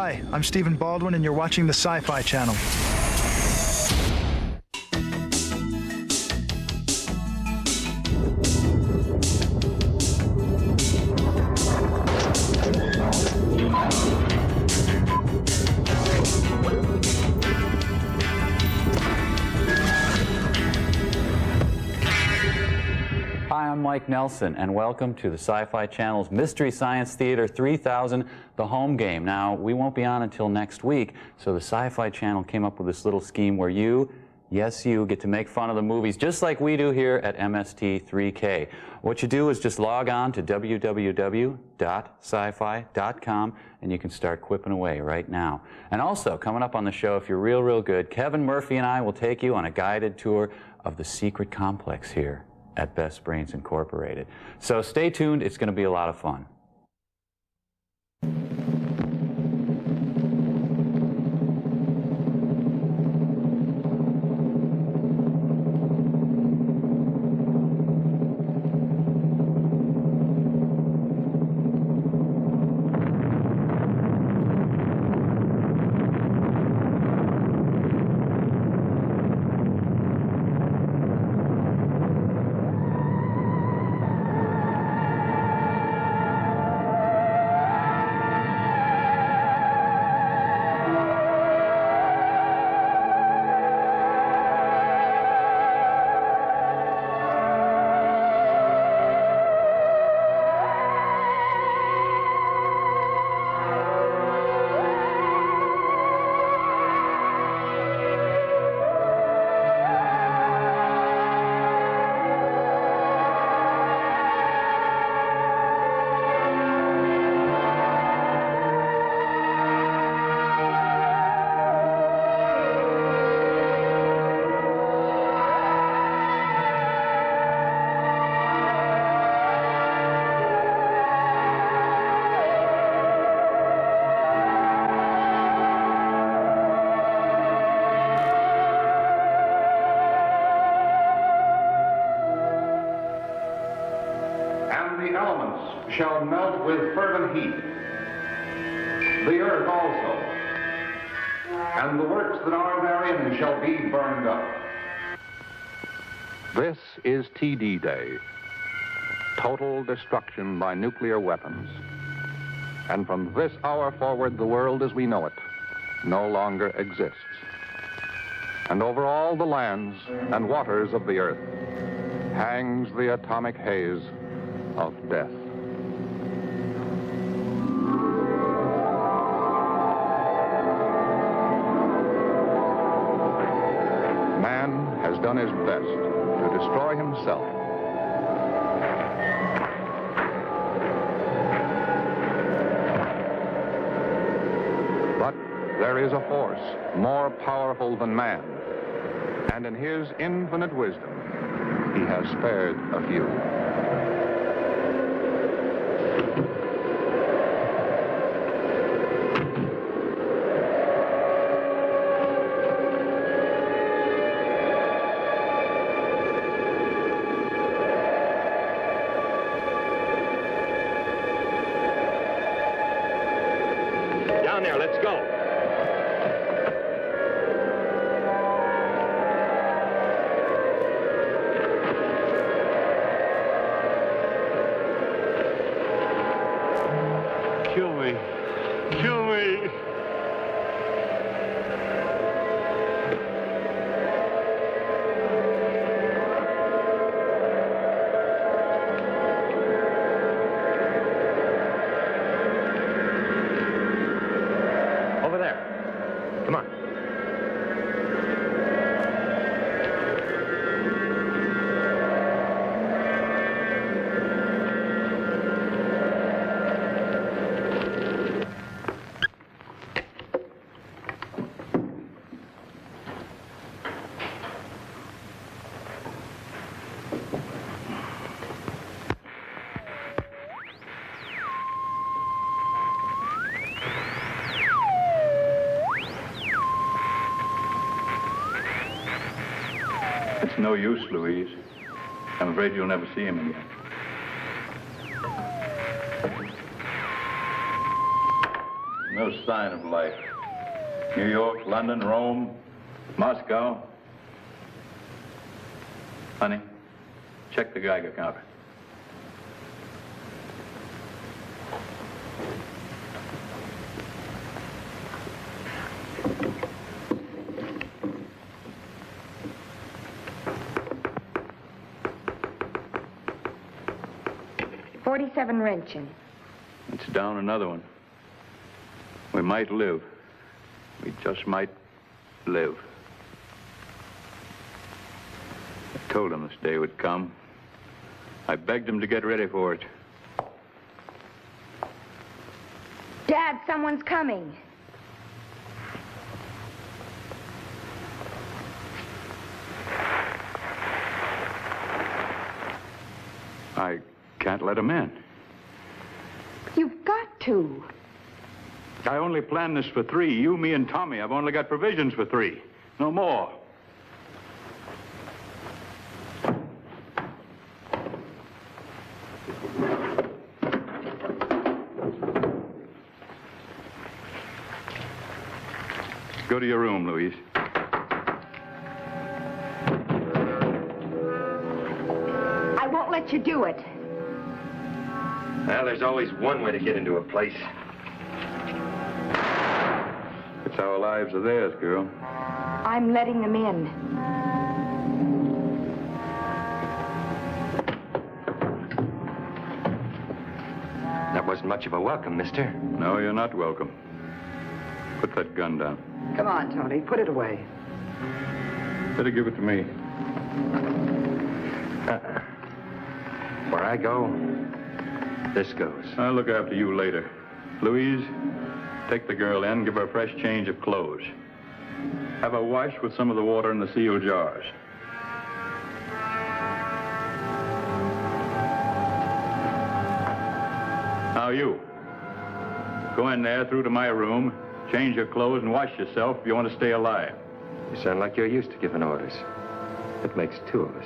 Hi, I'm Stephen Baldwin, and you're watching the Sci-Fi Channel. Hi, I'm Mike Nelson, and welcome to the Sci-Fi Channel's Mystery Science Theater 3000, The Home Game. Now, we won't be on until next week, so the Sci-Fi Channel came up with this little scheme where you, yes you, get to make fun of the movies just like we do here at MST3K. What you do is just log on to www.scifi.com and you can start quipping away right now. And also, coming up on the show, if you're real good, Kevin Murphy and I will take you on a guided tour of the secret complex here at Best Brains Incorporated. So stay tuned, it's going to be a lot of fun. Shall melt with fervent heat, the earth also, and the works that are therein shall be burned up. This is TD Day, total destruction by nuclear weapons. And from this hour forward, the world as we know it no longer exists. And over all the lands and waters of the earth hangs the atomic haze of death. Has done his best to destroy himself. But there is a force more powerful than man, and in his infinite wisdom, he has spared a few. Let's go. Kill me. Kill me. Over there. Come on. It's no use, Louise. I'm afraid you'll never see him again. No sign of life. New York, London, Rome, Moscow. Honey, check the Geiger counter. $47 wrenching. It's down another one. We might live. We just might live. I told him this day would come. I begged him to get ready for it. Dad, someone's coming. I can't let him in. You've got to. I only planned this for 3. You, me, and Tommy. I've only got provisions for 3. No more. Go to your room, Louise. I won't let you do it. Well, there's always one way to get into a place. It's our lives or theirs, girl. I'm letting them in. That wasn't much of a welcome, mister. No, you're not welcome. Put that gun down. Come on, Tony, put it away. Better give it to me. Where I go, this goes. I'll look after you later. Louise, take the girl in, give her a fresh change of clothes. Have her washed with some of the water in the sealed jars. Now you, go in there through to my room, change your clothes and wash yourself if you want to stay alive. You sound like you're used to giving orders. That makes 2 of us.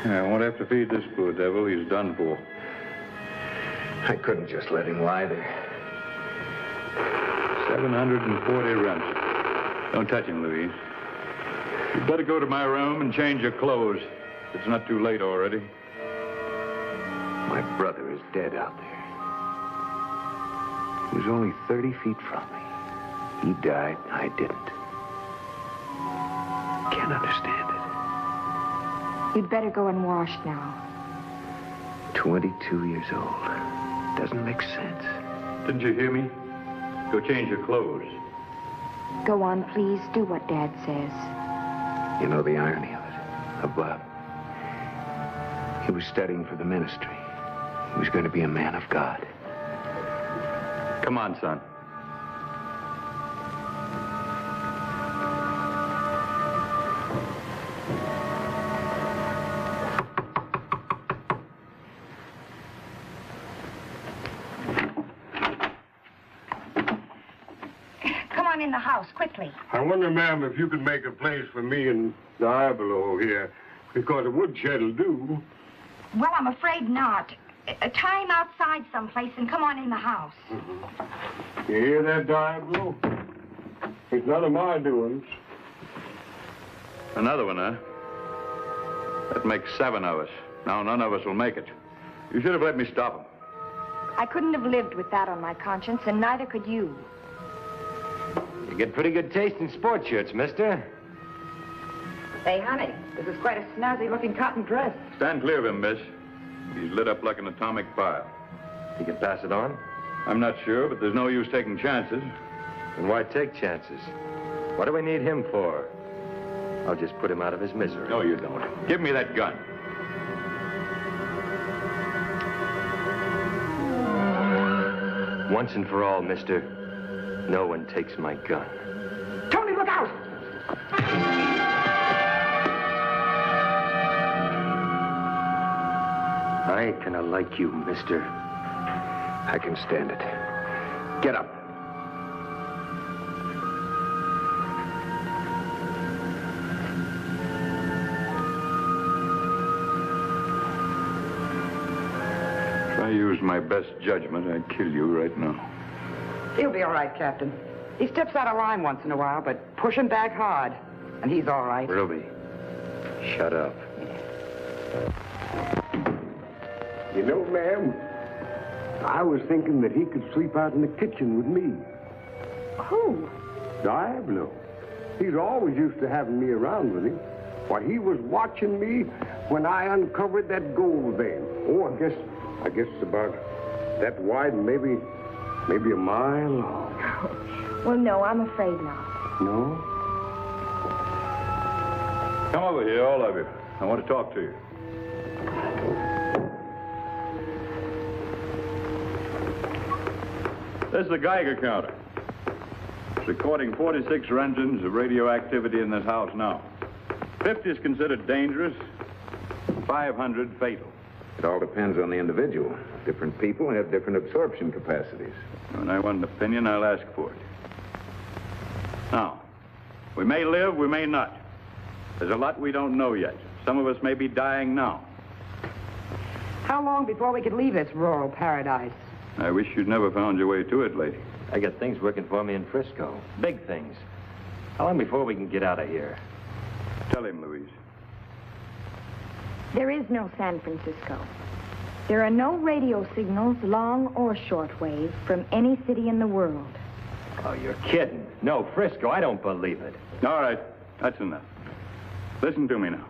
I won't have to feed this poor devil. He's done for. I couldn't just let him lie there. 740 rents. Don't touch him, Louise. You'd better go to my room and change your clothes. It's not too late already. My brother is dead out there. He was only 30 feet from me. He died, I didn't. Can't understand it. You'd better go and wash now. 22 years old. Doesn't make sense. Didn't you hear me? Go change your clothes. Go on, please. Do what Dad says. You know the irony of it? Above. He was studying for the ministry. He was going to be a man of God. Come on, son. Come on in the house, quickly. I wonder, ma'am, if you could make a place for me and Diablo here, because a woodshed will do. Well, I'm afraid not. Tie him outside someplace and come on in the house. You hear that, Diablo? It's none of my doings. Another one, huh? That makes 7 of us. Now none of us will make it. You should have let me stop him. I couldn't have lived with that on my conscience, and neither could you. You get pretty good taste in sports shirts, mister. Hey, honey, this is quite a snazzy-looking cotton dress. Stand clear of him, miss. He's lit up like an atomic fire. You can pass it on? I'm not sure, but there's no use taking chances. And why take chances? What do we need him for? I'll just put him out of his misery. No, you don't. Give me that gun. Once and for all, mister, no one takes my gun. Tony, look out! I ain't gonna like you, mister. I can stand it. Get up. If I used my best judgment, I'd kill you right now. He'll be all right, Captain. He steps out of line once in a while, but push him back hard, and he's all right. Ruby, shut up. You know, ma'am, I was thinking that he could sleep out in the kitchen with me. Who? Diablo. He's always used to having me around with him. Why, he was watching me when I uncovered that gold vein. Oh, I guess it's about that wide, maybe a mile long. Well, no, I'm afraid not. No? Come over here, all of you. I want to talk to you. This is the Geiger counter. It's recording 46 engines of radioactivity in this house now. 50 is considered dangerous, 500 fatal. It all depends on the individual. Different people have different absorption capacities. When I want an opinion, I'll ask for it. Now, we may live, we may not. There's a lot we don't know yet. Some of us may be dying now. How long before we could leave this rural paradise? I wish you'd never found your way to it, lady. I got things working for me in Frisco. Big things. How long before we can get out of here? Tell him, Louise. There is no San Francisco. There are no radio signals, long or shortwave, from any city in the world. Oh, you're kidding. No, Frisco, I don't believe it. All right, that's enough. Listen to me now.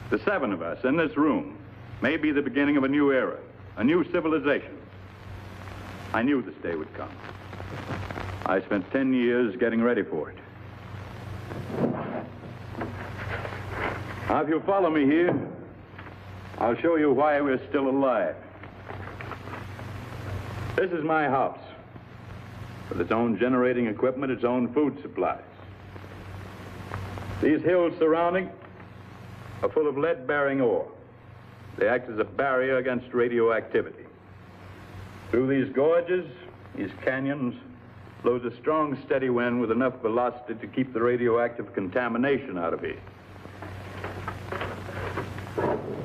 The 7 of us in this room may be the beginning of a new era, a new civilization. I knew this day would come. I spent 10 years getting ready for it. Now, if you'll follow me here, I'll show you why we're still alive. This is my house, with its own generating equipment, its own food supplies. These hills surrounding are full of lead-bearing ore. They act as a barrier against radioactivity. Through these gorges, these canyons, blows a strong, steady wind with enough velocity to keep the radioactive contamination out of here.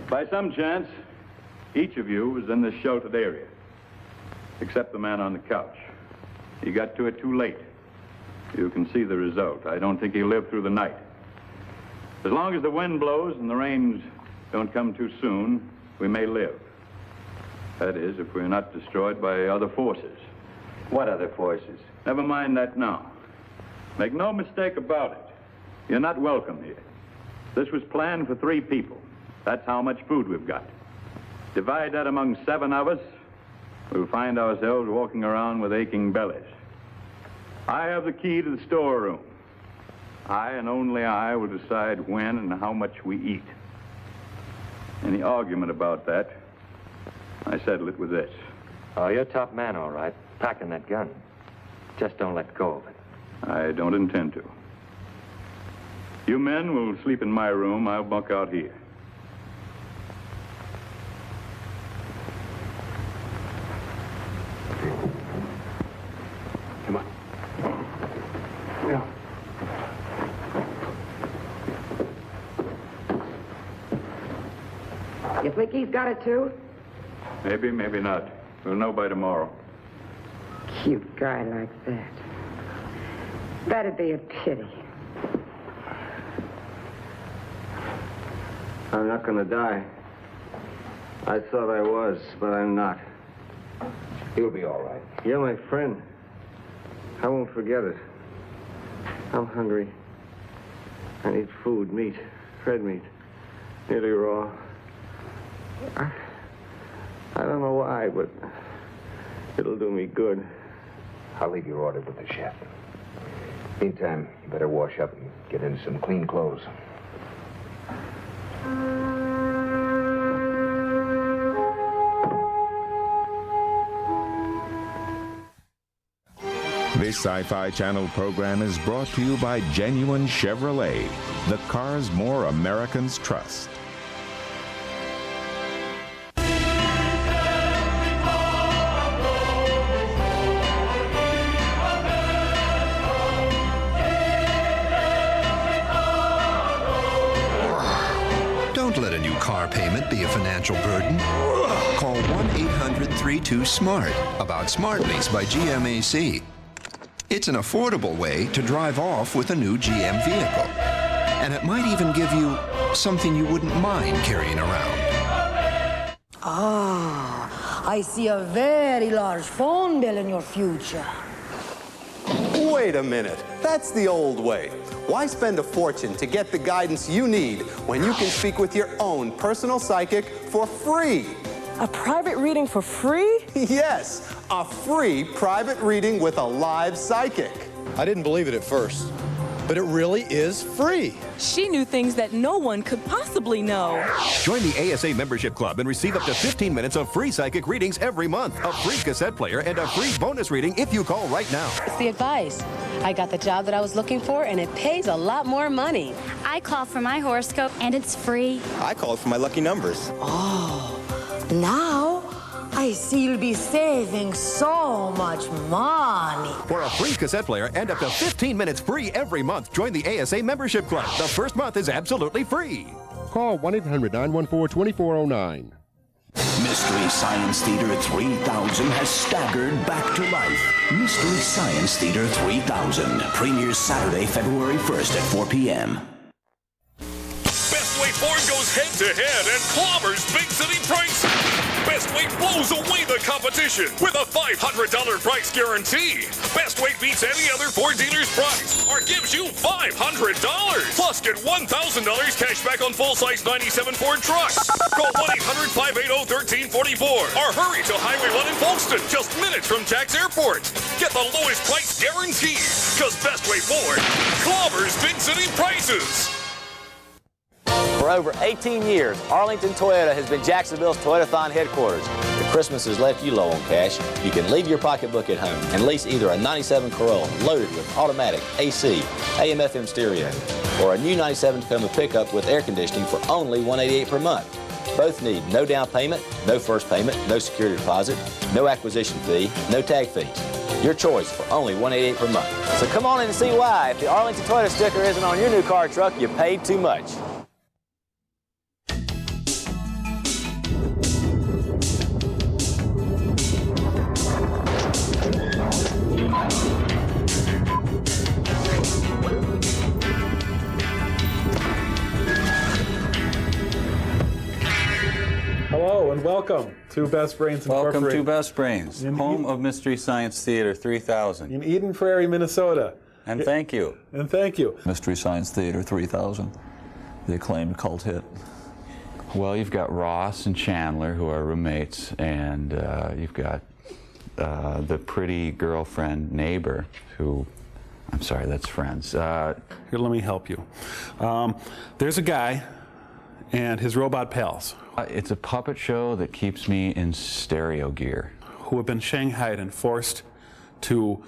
By some chance, each of you is in this sheltered area, except the man on the couch. He got to it too late. You can see the result. I don't think he'll live through the night. As long as the wind blows and the rains don't come too soon, we may live. That is, if we're not destroyed by other forces. What other forces? Never mind that now. Make no mistake about it. You're not welcome here. This was planned for 3 people. That's how much food we've got. Divide that among 7 of us, we'll find ourselves walking around with aching bellies. I have the key to the storeroom. I and only I will decide when and how much we eat. Any argument about that, I settle it with this. Oh, you're top man, all right. Packing that gun. Just don't let go of it. I don't intend to. You men will sleep in my room. I'll bunk out here. Come on. Yeah. You think he's got it, too? Maybe, maybe not. We'll know by tomorrow. Cute guy like that. That'd be a pity. I'm not gonna die. I thought I was, but I'm not. He'll be all right. You're my friend. I won't forget it. I'm hungry. I need food, meat, red meat, nearly raw. I don't know why, but It'll do me good. I'll leave your order with the chef. Meantime, you better wash up and get into some clean clothes. This Sci-Fi Channel program is brought to you by Genuine Chevrolet, the cars more Americans trust. Don't let a new car payment be a financial burden. Call 1-800-32-SMART about Smart Lease by GMAC. It's an affordable way to drive off with a new GM vehicle. And it might even give you something you wouldn't mind carrying around. Ah, I see a very large phone bill in your future. Wait a minute. That's the old way. Why spend a fortune to get the guidance you need when you can speak with your own personal psychic for free? A private reading for free? Yes, a free private reading with a live psychic. I didn't believe it at first, but it really is free. She knew things that no one could possibly know. Join the ASA membership club and receive up to 15 minutes of free psychic readings every month, a free cassette player, and a free bonus reading if you call right now. It's the advice. I got the job that I was looking for, and it pays a lot more money. I call for my horoscope, and it's free. I called for my lucky numbers. Oh, now I see you'll be saving so much money. For a free cassette player and up to 15 minutes free every month, join the ASA membership club. The first month is absolutely free. Call 1-800-914-2409. Mystery Science Theater 3000 has staggered back to life. Mystery Science Theater 3000 premieres Saturday, February 1st at 4 p.m. Bestway Ford goes head-to-head and clobbers big city prices. Bestway blows away the competition with a $500 price guarantee. Bestway beats any other Ford dealer's price or gives you $500. Plus, get $1,000 cash back on full-size 97 Ford trucks. Call 1-800-580-1344 or hurry to Highway 1 in Folkston, just minutes from Jack's Airport. Get the lowest price guaranteed, because Bestway Ford clobbers big city prices. For over 18 years, Arlington Toyota has been Jacksonville's Toyotathon headquarters. If Christmas has left you low on cash, you can leave your pocketbook at home and lease either a 97 Corolla loaded with automatic, AC, AM/FM stereo, or a new 97 Tacoma pickup with air conditioning for only $188 per month. Both need no down payment, no first payment, no security deposit, no acquisition fee, no tag fees. Your choice for only $188 per month. So come on in and see why. If the Arlington Toyota sticker isn't on your new car or truck, you paid too much. Hello and welcome to Best Brains Incorporated. Welcome to Best Brains, home of Mystery Science Theater 3000. In Eden Prairie, Minnesota. And thank you. And thank you. Mystery Science Theater 3000, the acclaimed cult hit. Well, you've got Ross and Chandler, who are roommates, and you've got the pretty girlfriend neighbor, who, I'm sorry, that's friends. Here, let me help you. There's a guy and his robot pals. It's a puppet show that keeps me in stereo gear. Who have been shanghaied and forced to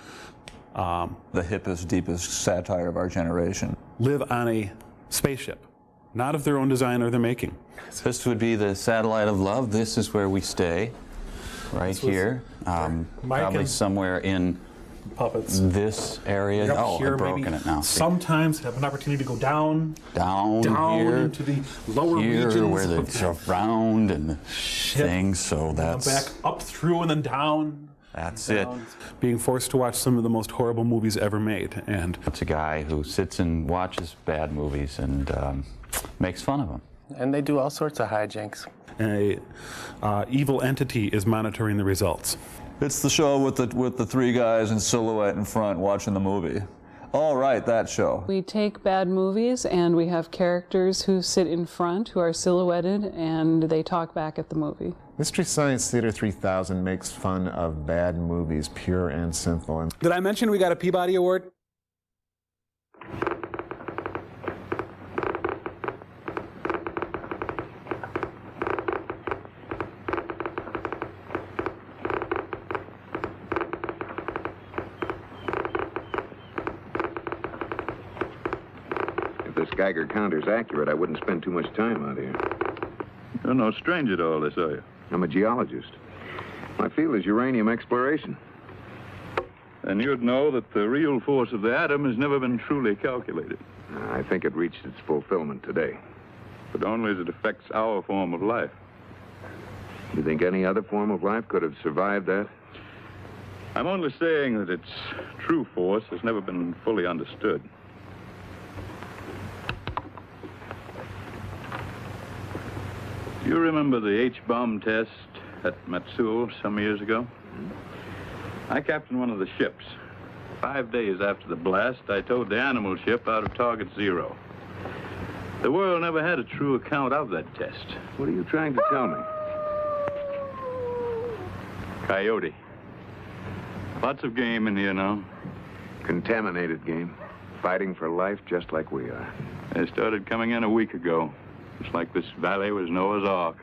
the hippest, deepest satire of our generation. Live on a spaceship, not of their own design or their making. This would be the satellite of love. This is where we stay, right here. Probably somewhere in puppets. This area. Yep, oh, here, I've broken it now. Sometimes have an opportunity to go down here, into the lower regions where it's around and things. So that's back up through and then down. That's it. Being forced to watch some of the most horrible movies ever made, and it's a guy who sits and watches bad movies and makes fun of them. And they do all sorts of hijinks. A evil entity is monitoring the results. It's the show with the three guys in silhouette in front watching the movie. All right, that show. We take bad movies and we have characters who sit in front who are silhouetted and they talk back at the movie. Mystery Science Theater 3000 makes fun of bad movies, pure and simple. Did I mention we got a Peabody Award? If this Geiger counter's accurate, I wouldn't spend too much time out here. You're no stranger to all this, are you? I'm a geologist. My field is uranium exploration. And you'd know that the real force of the atom has never been truly calculated. I think it reached its fulfillment today. But only as it affects our form of life. You think any other form of life could have survived that? I'm only saying that its true force has never been fully understood. Do you remember the H-bomb test at Matsuo some years ago? I captained one of the ships. 5 days after the blast, I towed the animal ship out of Target Zero. The world never had a true account of that test. What are you trying to tell me? Coyote. Lots of game in here now. Contaminated game. Fighting for life just like we are. They started coming in a week ago. Just like this valley was Noah's Ark.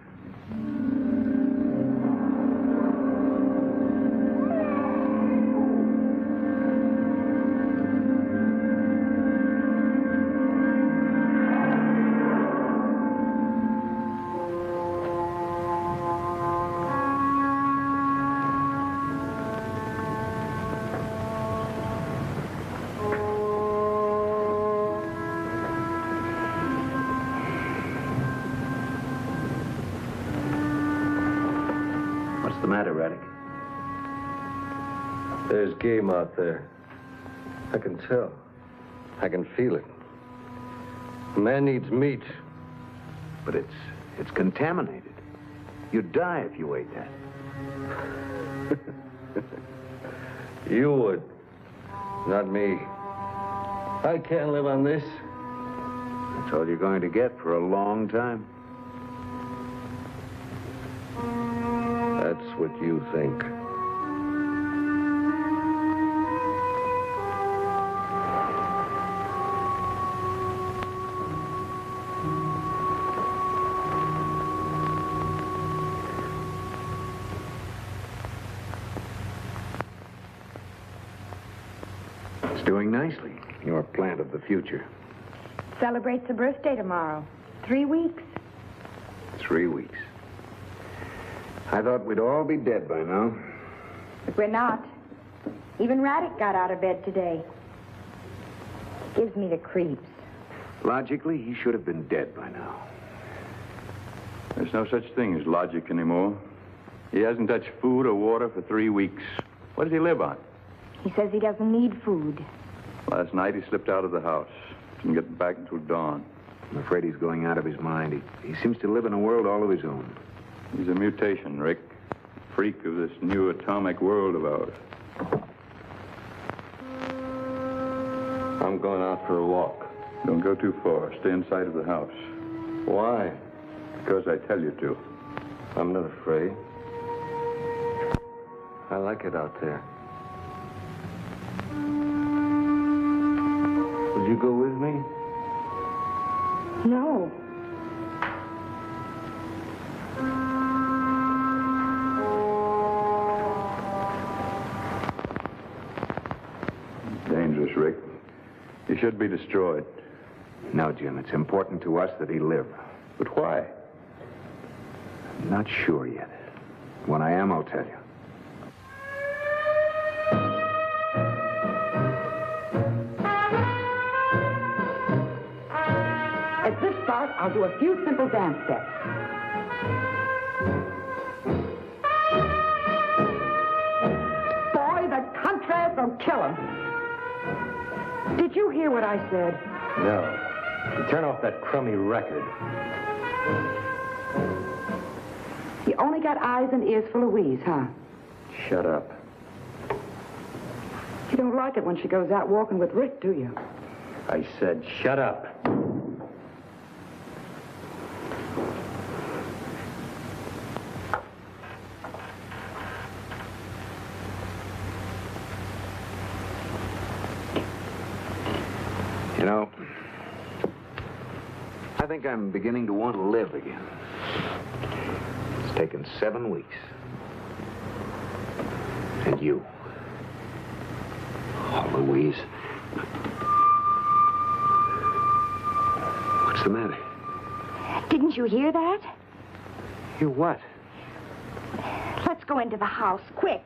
What's the matter, Raddick? There's game out there. I can tell. I can feel it. A man needs meat. But it's contaminated. You'd die if you ate that. You would. Not me. I can't live on this. That's all you're going to get for a long time. That's what you think. It's doing nicely. Your plant of the future. Celebrates a birthday tomorrow. 3 weeks. 3 weeks. I thought we'd all be dead by now. But we're not. Even Raddick got out of bed today. Gives me the creeps. Logically, he should have been dead by now. There's no such thing as logic anymore. He hasn't touched food or water for 3 weeks. What does he live on? He says he doesn't need food. Last night he slipped out of the house. Didn't get back until dawn. I'm afraid he's going out of his mind. He seems to live in a world all of his own. He's a mutation, Rick. Freak of this new atomic world of ours. I'm going out for a walk. Don't go too far. Stay inside of the house. Why? Because I tell you to. I'm not afraid. I like it out there. Will you go with me? No. Dangerous, Rick. He should be destroyed. No, Jim, it's important to us that he live. But why? I'm not sure yet. When I am, I'll tell you. At this start, I'll do a few simple dance steps. Boy, the contrast will kill him. Did you hear what I said? No. Turn off that crummy record. You only got eyes and ears for Louise, huh? Shut up. You don't like it when she goes out walking with Rick, do you? I said shut up. You know, I think I'm beginning to want to live again. It's taken 7 weeks. And you. Oh, Louise. What's the matter? Didn't you hear that? Hear what? Let's go into the house, quick.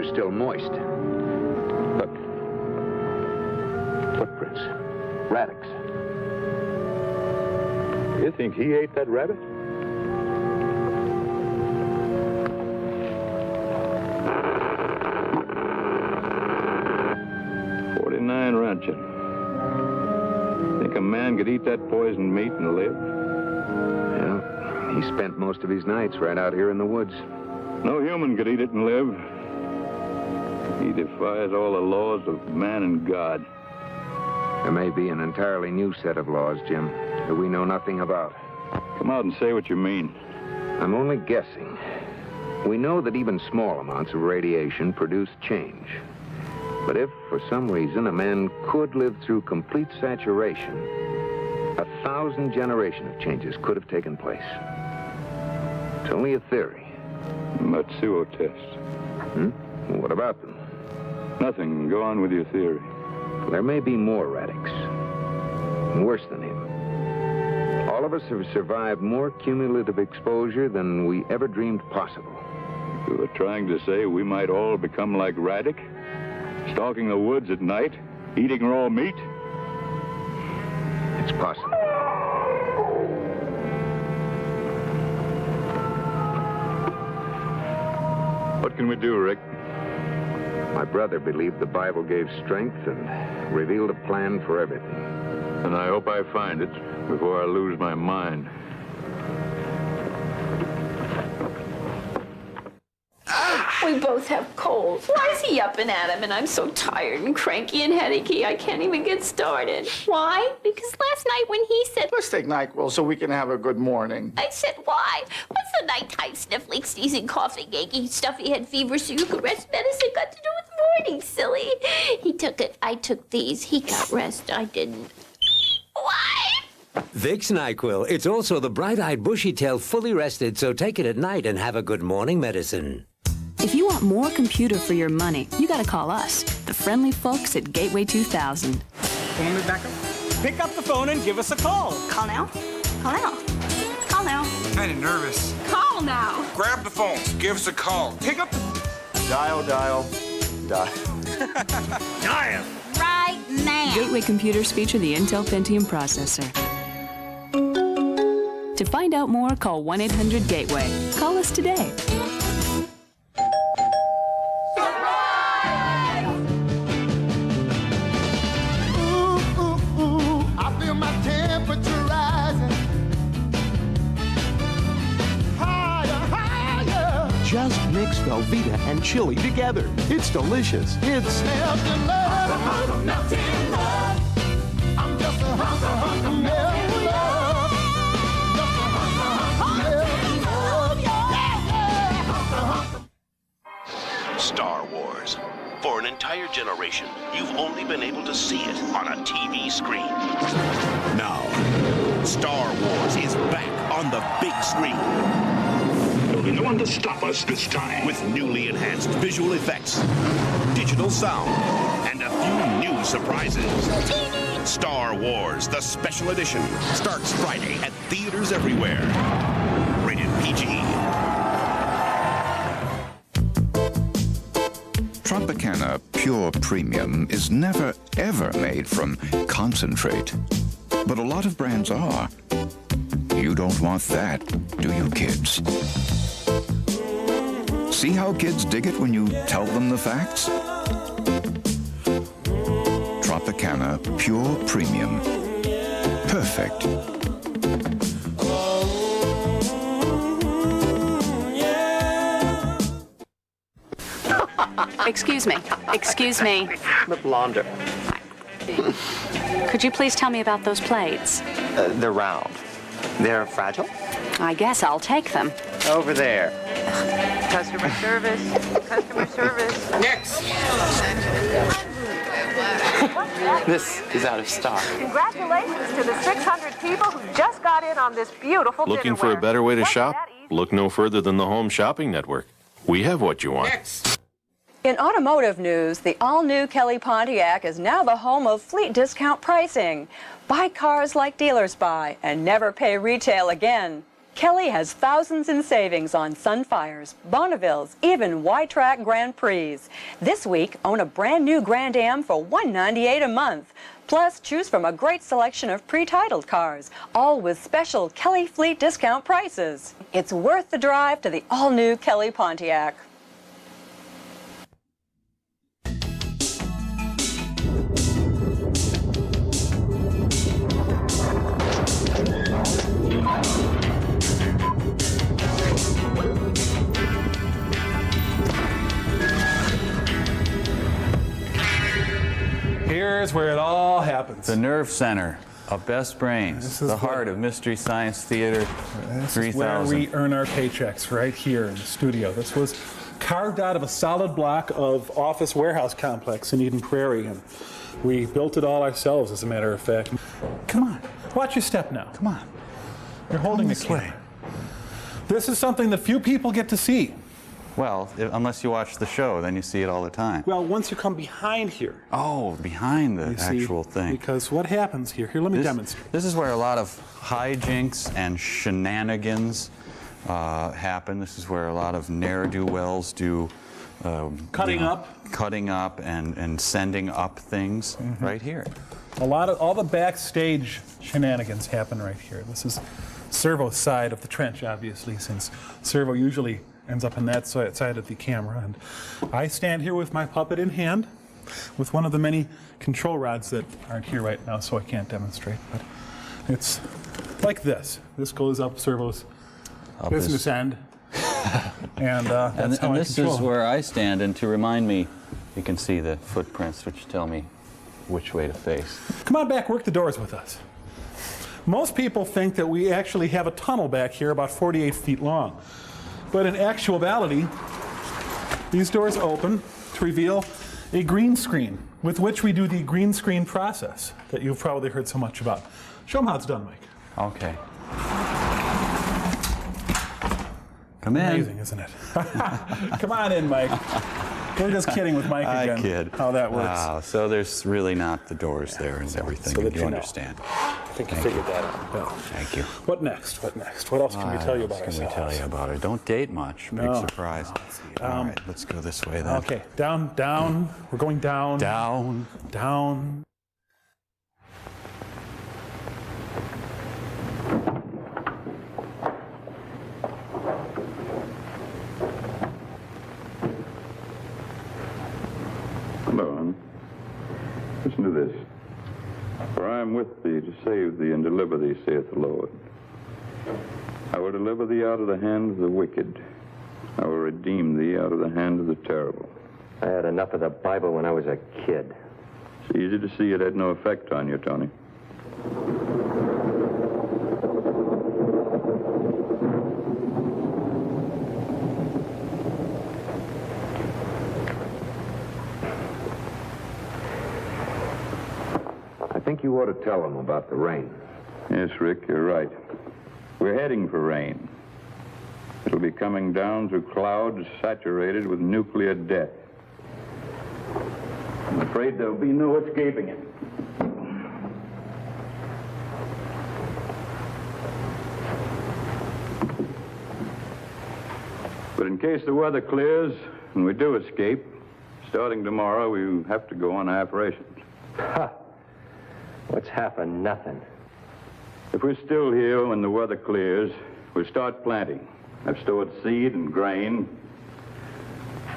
Still moist. Look. Footprints. Radix. You think he ate that rabbit? $49 ranching. Think a man could eat that poisoned meat and live? Yeah. He spent most of his nights right out here in the woods. No human could eat it and live. He defies all the laws of man and God. There may be an entirely new set of laws, Jim, that we know nothing about. Come out and say what you mean. I'm only guessing. We know that even small amounts of radiation produce change. But if, for some reason, a man could live through complete saturation, 1,000 generations of changes could have taken place. It's only a theory. Matsuo test. Well, what about them? Nothing. Go on with your theory. There may be more Radix. Worse than him. All of us have survived more cumulative exposure than we ever dreamed possible. You were trying to say we might all become like Radix? Stalking the woods at night? Eating raw meat? It's possible. What can we do, Rick? My brother believed the Bible gave strength and revealed a plan for everything. And I hope I find it before I lose my mind. We both have colds. Why is he up and at him and I'm so tired and cranky and headachy I can't even get started? Why? Because last night when he said... Let's take NyQuil so we can have a good morning. I said, why? What's the nighttime sniffling, sneezing, coughing, aching, stuffy head fever so you could rest medicine got to do with morning, silly? He took it. I took these. He got rest. I didn't. Why? Vicks NyQuil. It's also the bright-eyed, bushy-tailed, fully rested, so take it at night and have a good morning medicine. If you want more computer for your money, you gotta call us, the friendly folks at Gateway 2000. Let me back up. Pick up the phone and give us a call. Call now. Call now. Call now. Kinda nervous. Call now. Grab the phone. Give us a call. Pick up the... Dial. Dial. Right now. Gateway computers feature the Intel Pentium processor. To find out more, call 1-800-GATEWAY. Call us today. Just mix Velveeta and chili together. It's delicious. It's... Star Wars. For an entire generation, you've only been able to see it on a TV screen. Now, Star Wars is back on the big screen. There'll be no one to stop us this time. With newly enhanced visual effects, digital sound, and a few new surprises. Star Wars, the special edition, starts Friday at theaters everywhere. Rated PG. Tropicana Pure Premium is never, ever made from concentrate. But a lot of brands are. You don't want that, do you, kids? See how kids dig it when you tell them the facts? Tropicana Pure Premium. Perfect. Excuse me. Excuse me. I'm a blonder. Could you please tell me about those plates? They're round. They're fragile? I guess I'll take them. Over there. Customer service. Customer service. Next. This is out of stock. Congratulations to the 600 people who just got in on this beautiful Looking for a better way to shop? Look no further than the Home Shopping Network. We have what you want. Next. In automotive news, the all-new Kelly Pontiac is now the home of fleet discount pricing. Buy cars like dealers buy and never pay retail again. Kelly has thousands in savings on Sunfires, Bonnevilles, even Y-Track Grand Prix. This week, own a brand new Grand Am for $198 a month. Plus, choose from a great selection of pre-titled cars, all with special Kelly fleet discount prices. It's worth the drive to the all-new Kelly Pontiac. Here's where it all happens. The nerve center of Best Brains, the heart of Mystery Science Theater 3000. This is where we earn our paychecks, right here in the studio. This was carved out of a solid block of office warehouse complex in Eden Prairie, and we built it all ourselves, as a matter of fact. Come on, watch your step now. Come on. You're holding the camera. This is something that few people get to see. Well, unless you watch the show, then you see it all the time. Well, once you come behind here. Oh, behind the actual thing. Because what happens here, let me demonstrate. This is where a lot of hijinks and shenanigans happen. This is where a lot of ne'er-do-wells do cutting up and sending up things right here. All the backstage shenanigans happen right here. This is Servo's side of the trench, obviously, since Servo usually ends up on that side of the camera. And I stand here with my puppet in hand with one of the many control rods that aren't here right now, so I can't demonstrate. But it's like this. This goes up Servo's business end. And that's how this is where I stand, and to remind me, you can see the footprints which tell me which way to face. Come on back, work the doors with us. Most people think that we actually have a tunnel back here about 48 feet long. But in actuality, these doors open to reveal a green screen with which we do the green screen process that you've probably heard so much about. Show them how it's done, Mike. Okay. Come in. Amazing, isn't it? Come on in, Mike. We're just kidding with Mike again. I kid. How that works. Wow, so there's really not the doors there and everything. So that you understand. I think you figured that out. Well, thank you. What next? What next? What else can we tell you about ourselves? What else can we tell you about it? Don't date much. No. Big surprise. All right, let's go this way then. Okay, down, down. We're going down. Down. Down. Hello, hon. Listen to this. For I am with thee to save thee and deliver thee, saith the Lord. I will deliver thee out of the hand of the wicked. I will redeem thee out of the hand of the terrible. I had enough of the Bible when I was a kid. It's easy to see it had no effect on you, Tony. I think you ought to tell them about the rain. Yes, Rick, you're right. We're heading for rain. It'll be coming down through clouds saturated with nuclear death. I'm afraid there'll be no escaping it. But in case the weather clears and we do escape, starting tomorrow, we have to go on half rations. Ha! What's half of nothing? If we're still here when the weather clears, we'll start planting. I've stored seed and grain.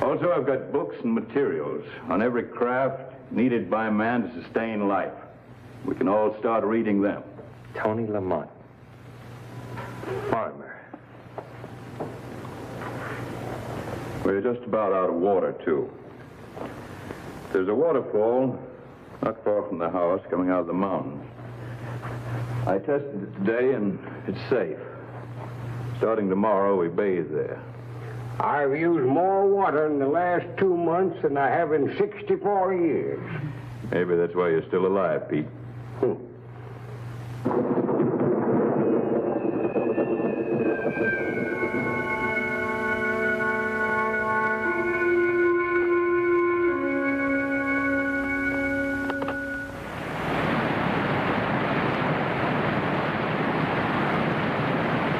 Also, I've got books and materials on every craft needed by man to sustain life. We can all start reading them. Tony Lamont. Farmer. We're just about out of water, too. There's a waterfall not far from the house coming out of the mountains. I tested it today, and it's safe. Starting tomorrow, we bathe there. I've used more water in the last 2 months than I have in 64 years. Maybe that's why you're still alive, Pete.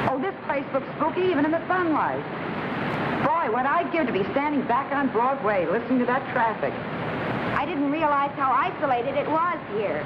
Oh, this place looks spooky even in the sunlight. Boy, what I'd give to be standing back on Broadway listening to that traffic. I didn't realize how isolated it was here.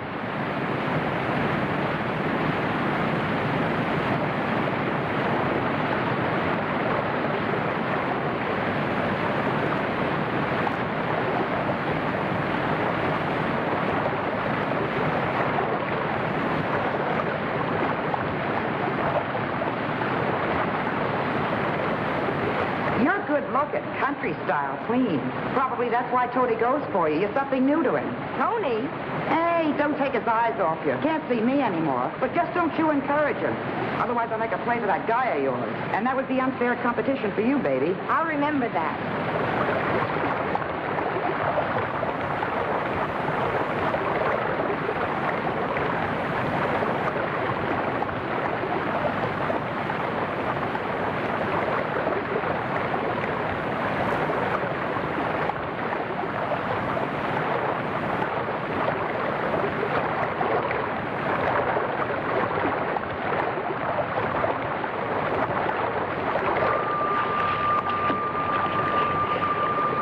You're good looking, country style, clean. Probably that's why Tony goes for you. You're something new to him. Tony? Hey, don't take his eyes off you. Can't see me anymore. But just don't you encourage him. Otherwise, I'll make a play for that guy of yours. And that would be unfair competition for you, baby. I'll remember that.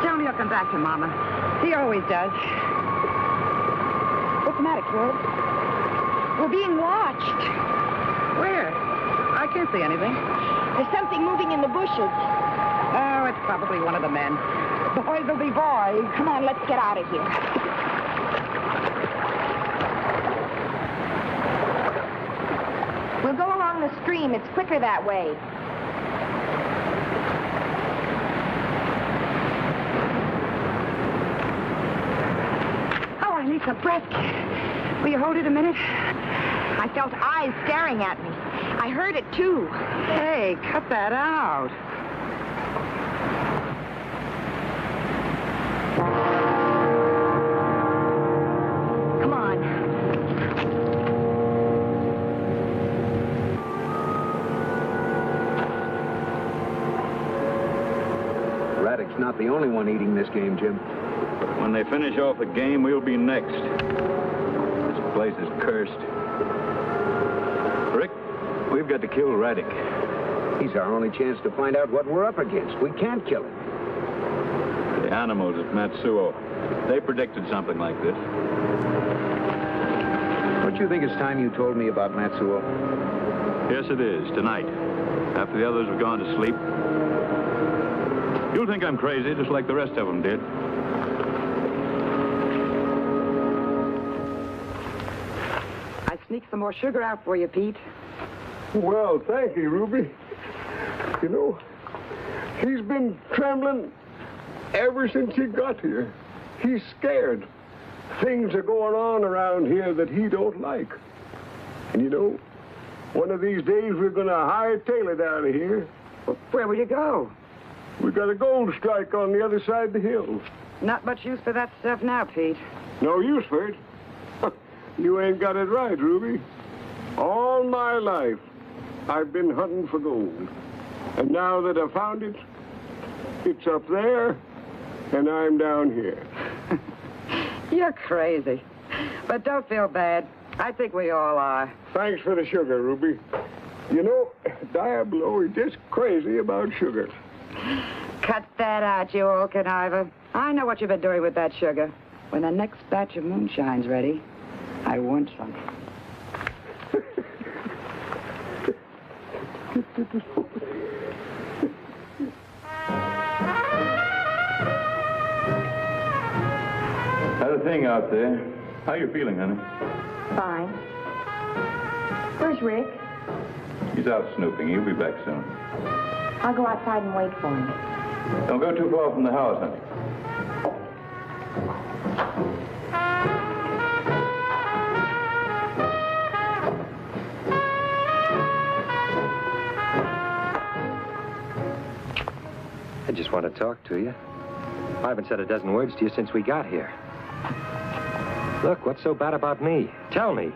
Tell me he'll come back to Mama. He always does. What's the matter, kid? We're being watched. Where? I can't see anything. There's something moving in the bushes. Oh, it's probably one of the men. Boys will be boys. Come on, let's get out of here. We'll go along the stream. It's quicker that way. Oh, I need some breath. Will you hold it a minute? I felt eyes staring at me. I heard it, too. Hey, cut that out. Come on. Raddick's not the only one eating this game, Jim. When they finish off the game, we'll be next. This place is cursed. Rick, we've got to kill Raddick. He's our only chance to find out what we're up against. We can't kill him. The animals at Matsuo, they predicted something like this. Don't you think it's time you told me about Matsuo? Yes, it is, tonight. After the others have gone to sleep. You'll think I'm crazy, just like the rest of them did. I sneaked some more sugar out for you, Pete. Well, thank you, Ruby. You know, he's been trembling ever since he got here. He's scared. Things are going on around here that he don't like. And you know, one of these days we're going to hightail it out of here. Well, where will you go? We got a gold strike on the other side of the hill. Not much use for that stuff now, Pete. No use for it. You ain't got it right, Ruby. All my life, I've been hunting for gold. And now that I found it, it's up there, and I'm down here. You're crazy. But don't feel bad. I think we all are. Thanks for the sugar, Ruby. You know, Diablo is just crazy about sugar. Cut that out, you old conniver. I know what you've been doing with that sugar. When the next batch of moonshine's ready, I want some. How's the thing out there? How you feeling, honey? Fine. Where's Rick? He's out snooping. He'll be back soon. I'll go outside and wait for him. Don't go too far from the house, honey. I just want to talk to you. I haven't said a dozen words to you since we got here. Look, what's so bad about me? Tell me.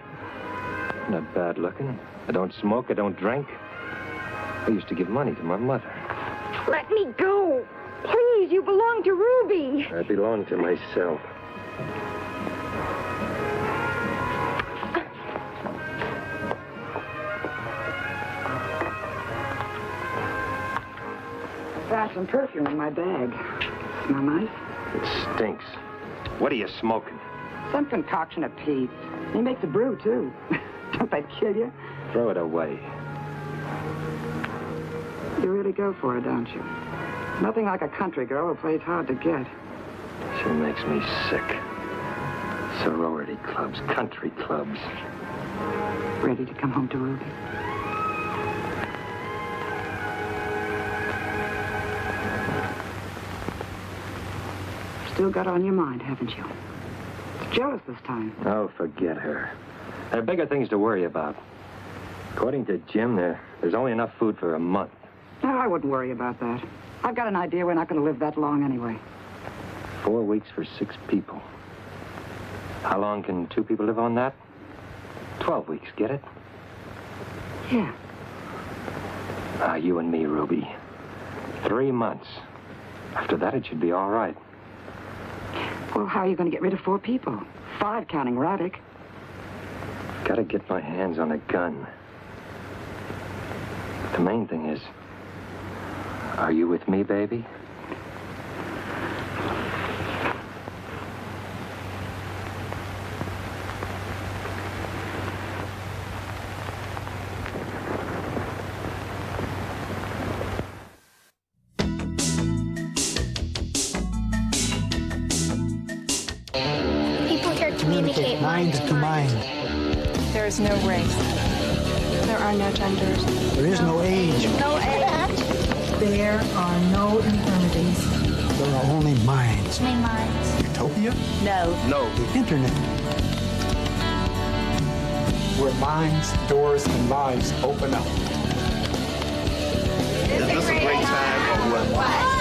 I'm not bad looking. I don't smoke. I don't drink. I used to give money to my mother. Let me go. Please, you belong to Ruby. I belong to myself. Found some perfume in my bag. Smell nice? It stinks. What are you smoking? Some concoction of Pete's. He makes a brew, too. Don't that kill you? Throw it away. You really go for it, don't you? Nothing like a country girl who plays hard to get. She makes me sick. Sorority clubs, country clubs. Ready to come home to Ruby? Still got on your mind, haven't you? It's jealous this time. Oh, forget her. There are bigger things to worry about. According to Jim, there's only enough food for a month. No, I wouldn't worry about that. I've got an idea we're not going to live that long anyway. 4 weeks for 6 people. How long can 2 people live on that? 12 weeks, get it? Yeah. You and me, Ruby. 3 months. After that, it should be all right. Well, how are you going to get rid of 4 people? 5 counting Raddick. Gotta get my hands on a gun. The main thing is, are you with me, baby? People here communicate mind to mind. There is no race. There are no genders. There is no age. No age. There are no infirmities. There are only minds. Only minds. Utopia? No. No. The internet. Where minds, doors, and lives open up. Is this a great time or what?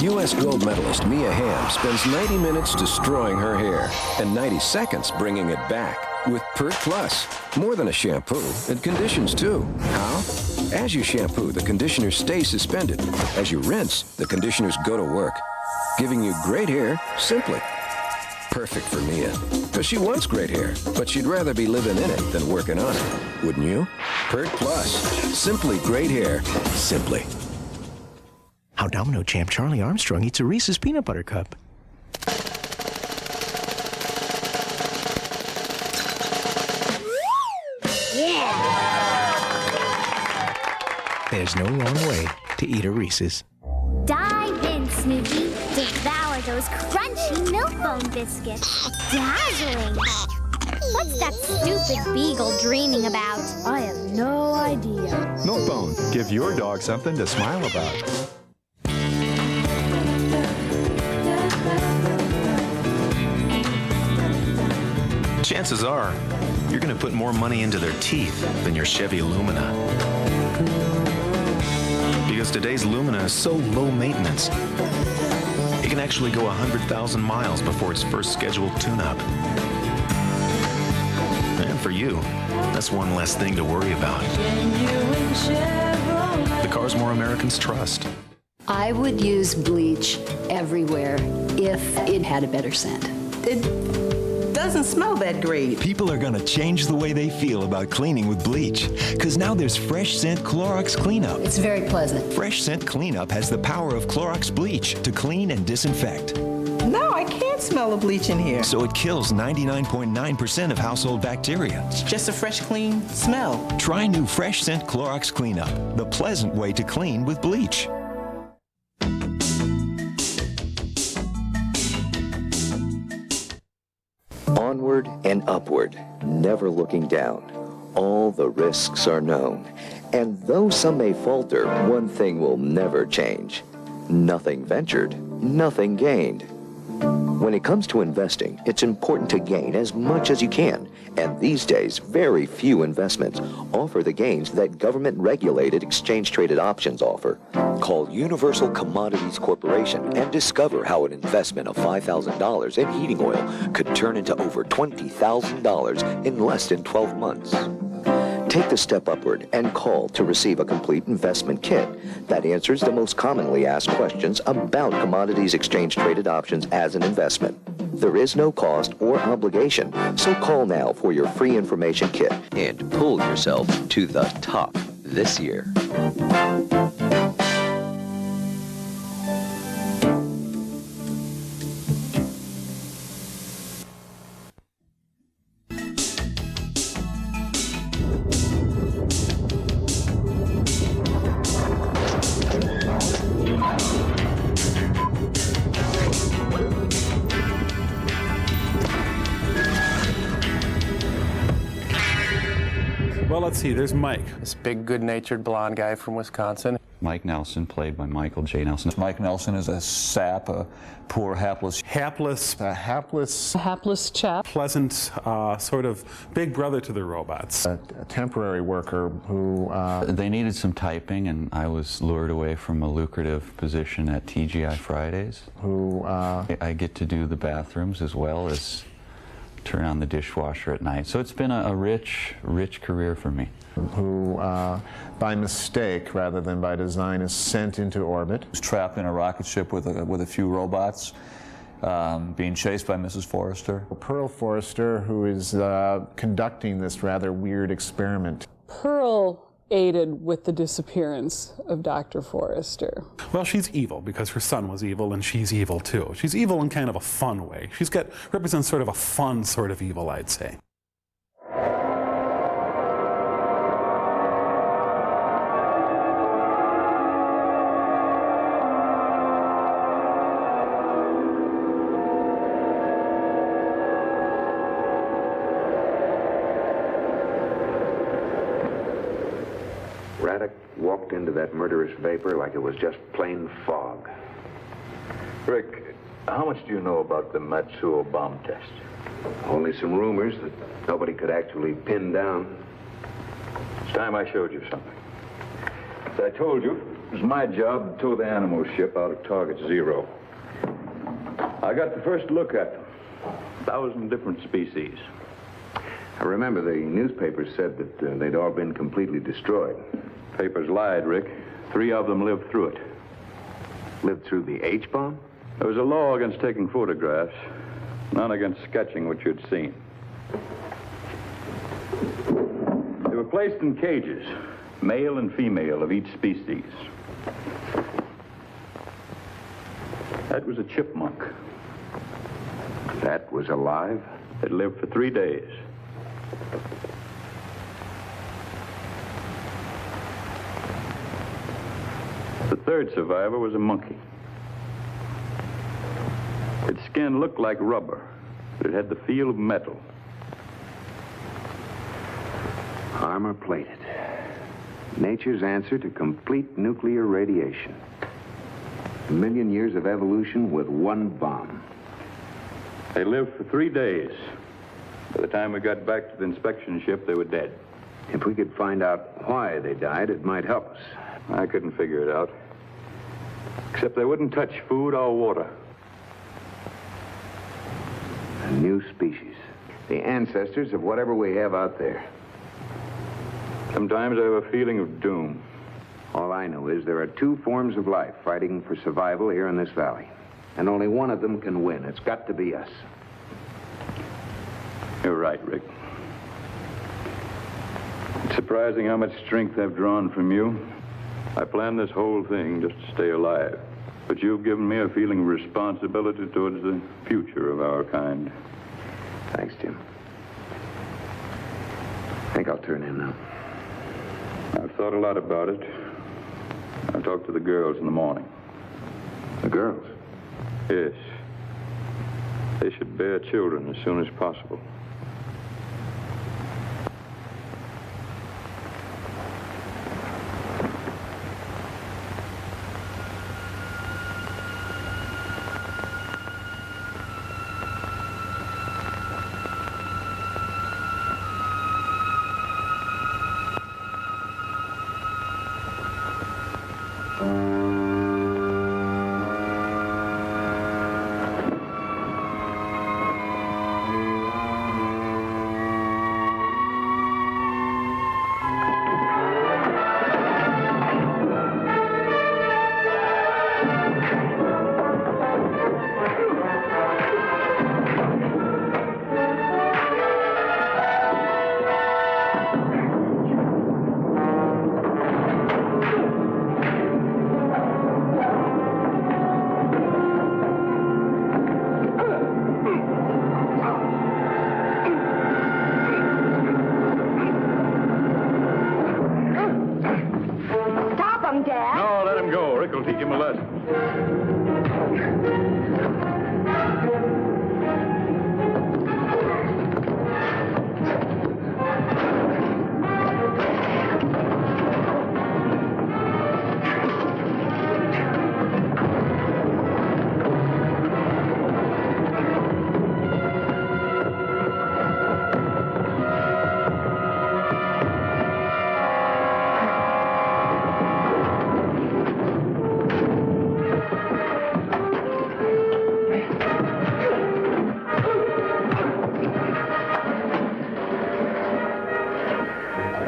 U.S. gold medalist Mia Hamm spends 90 minutes destroying her hair and 90 seconds bringing it back with Pert Plus. More than a shampoo, it conditions too. How? As you shampoo, the conditioners stay suspended. As you rinse, the conditioners go to work, giving you great hair simply. Perfect for Mia, because she wants great hair, but she'd rather be living in it than working on it. Wouldn't you? Pert Plus. Simply great hair. Simply. How Domino champ Charlie Armstrong eats a Reese's Peanut Butter Cup. Yeah. There's no wrong way to eat a Reese's. Dive in, Snoopy. Devour those crunchy Milk-Bone biscuits. Dazzling. What's that stupid beagle dreaming about? I have no idea. Milk-Bone. Give your dog something to smile about. Chances are, you're going to put more money into their teeth than your Chevy Lumina. Because today's Lumina is so low maintenance, it can actually go 100,000 miles before its first scheduled tune-up. And for you, that's one less thing to worry about. The cars more Americans trust. I would use bleach everywhere if it had a better scent. It doesn't smell that great. People are gonna change the way they feel about cleaning with bleach. Because now there's Fresh Scent Clorox Cleanup. It's very pleasant. Fresh Scent Cleanup has the power of Clorox bleach to clean and disinfect. No, I can't smell the bleach in here. So it kills 99.9% of household bacteria. It's just a fresh, clean smell. Try new Fresh Scent Clorox Cleanup, the pleasant way to clean with bleach. Onward and upward, never looking down. All the risks are known. And though some may falter, one thing will never change. Nothing ventured, nothing gained. When it comes to investing, it's important to gain as much as you can. And these days, very few investments offer the gains that government-regulated exchange-traded options offer. Call Universal Commodities Corporation and discover how an investment of $5,000 in heating oil could turn into over $20,000 in less than 12 months. Take the step upward and call to receive a complete investment kit that answers the most commonly asked questions about commodities exchange-traded options as an investment. There is no cost or obligation, so call now for your free information kit and pull yourself to the top this year. Well, let's see, there's Mike. This big, good-natured blonde guy from Wisconsin. Mike Nelson, played by Michael J. Nelson. Mike Nelson is a sap, a poor, hapless chap. Pleasant, sort of big brother to the robots. A temporary worker who... They needed some typing, and I was lured away from a lucrative position at TGI Fridays. I get to do the bathrooms as well as turn on the dishwasher at night. So it's been a rich career for me. Who, by mistake rather than by design, is sent into orbit. Was trapped in a rocket ship with a few robots, being chased by Mrs. Forrester. Pearl Forrester, who is conducting this rather weird experiment. Pearl aided with the disappearance of Dr. Forrester. Well, she's evil because her son was evil, and she's evil too. She's evil in kind of a fun way. Represents sort of a fun sort of evil, I'd say. Walked into that murderous vapor like it was just plain fog. Rick, how much do you know about the Matsuo bomb test? Only some rumors that nobody could actually pin down. It's time I showed you something. As I told you, it was my job to tow the animal ship out of target zero. I got the first look at them. 1,000 different species. I remember the newspapers said that they'd all been completely destroyed. Papers lied, Rick. 3 of them lived through it. Lived through the H-bomb? There was a law against taking photographs, none against sketching what you'd seen. They were placed in cages, male and female of each species. That was a chipmunk. That was alive? It lived for 3 days. The third survivor was a monkey. Its skin looked like rubber, but it had the feel of metal. Armor-plated. Nature's answer to complete nuclear radiation. 1 million years of evolution with one bomb. They lived for 3 days. By the time we got back to the inspection ship, they were dead. If we could find out why they died, it might help us. I couldn't figure it out. Except they wouldn't touch food or water. A new species. The ancestors of whatever we have out there. Sometimes I have a feeling of doom. All I know is there are 2 forms of life fighting for survival here in this valley. And only one of them can win. It's got to be us. You're right, Rick. It's surprising how much strength I've drawn from you. I planned this whole thing just to stay alive. But you've given me a feeling of responsibility towards the future of our kind. Thanks, Jim. I think I'll turn in now. I've thought a lot about it. I'll talk to the girls in the morning. The girls? Yes. They should bear children as soon as possible.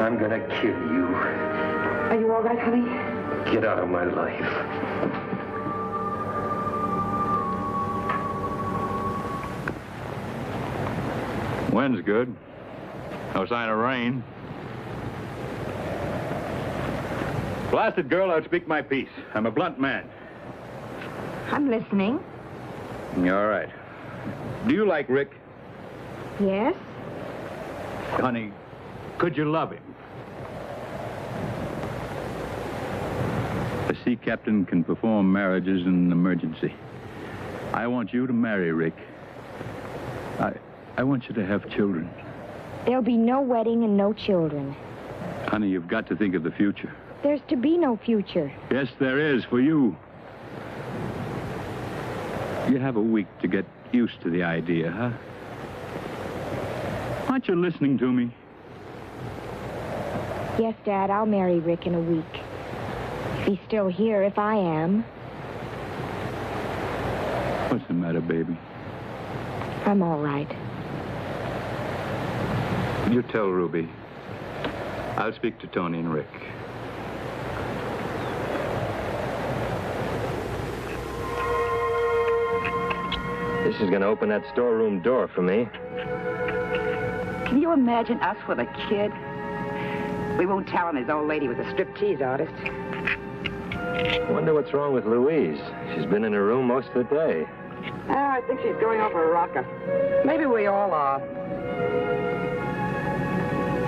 I'm gonna kill you. Are you all right, honey? Get out of my life. Wind's good. No sign of rain. Blasted girl, I'll speak my piece. I'm a blunt man. I'm listening. All right. Do you like Rick? Yes? Honey, could you love him? A sea captain can perform marriages in an emergency. I want you to marry Rick. I want you to have children. There'll be no wedding and no children. Honey, you've got to think of the future. There's to be no future. Yes, there is for you. You have a week to get used to the idea, huh? Aren't you listening to me? Yes, Dad, I'll marry Rick in a week. If he's still here, if I am. What's the matter, baby? I'm all right. You tell Ruby. I'll speak to Tony and Rick. This is going to open that storeroom door for me. Can you imagine us with a kid? We won't tell him his old lady was a striptease artist. Wonder what's wrong with Louise. She's been in her room most of the day. Oh, I think she's going off a rocker. Maybe we all are.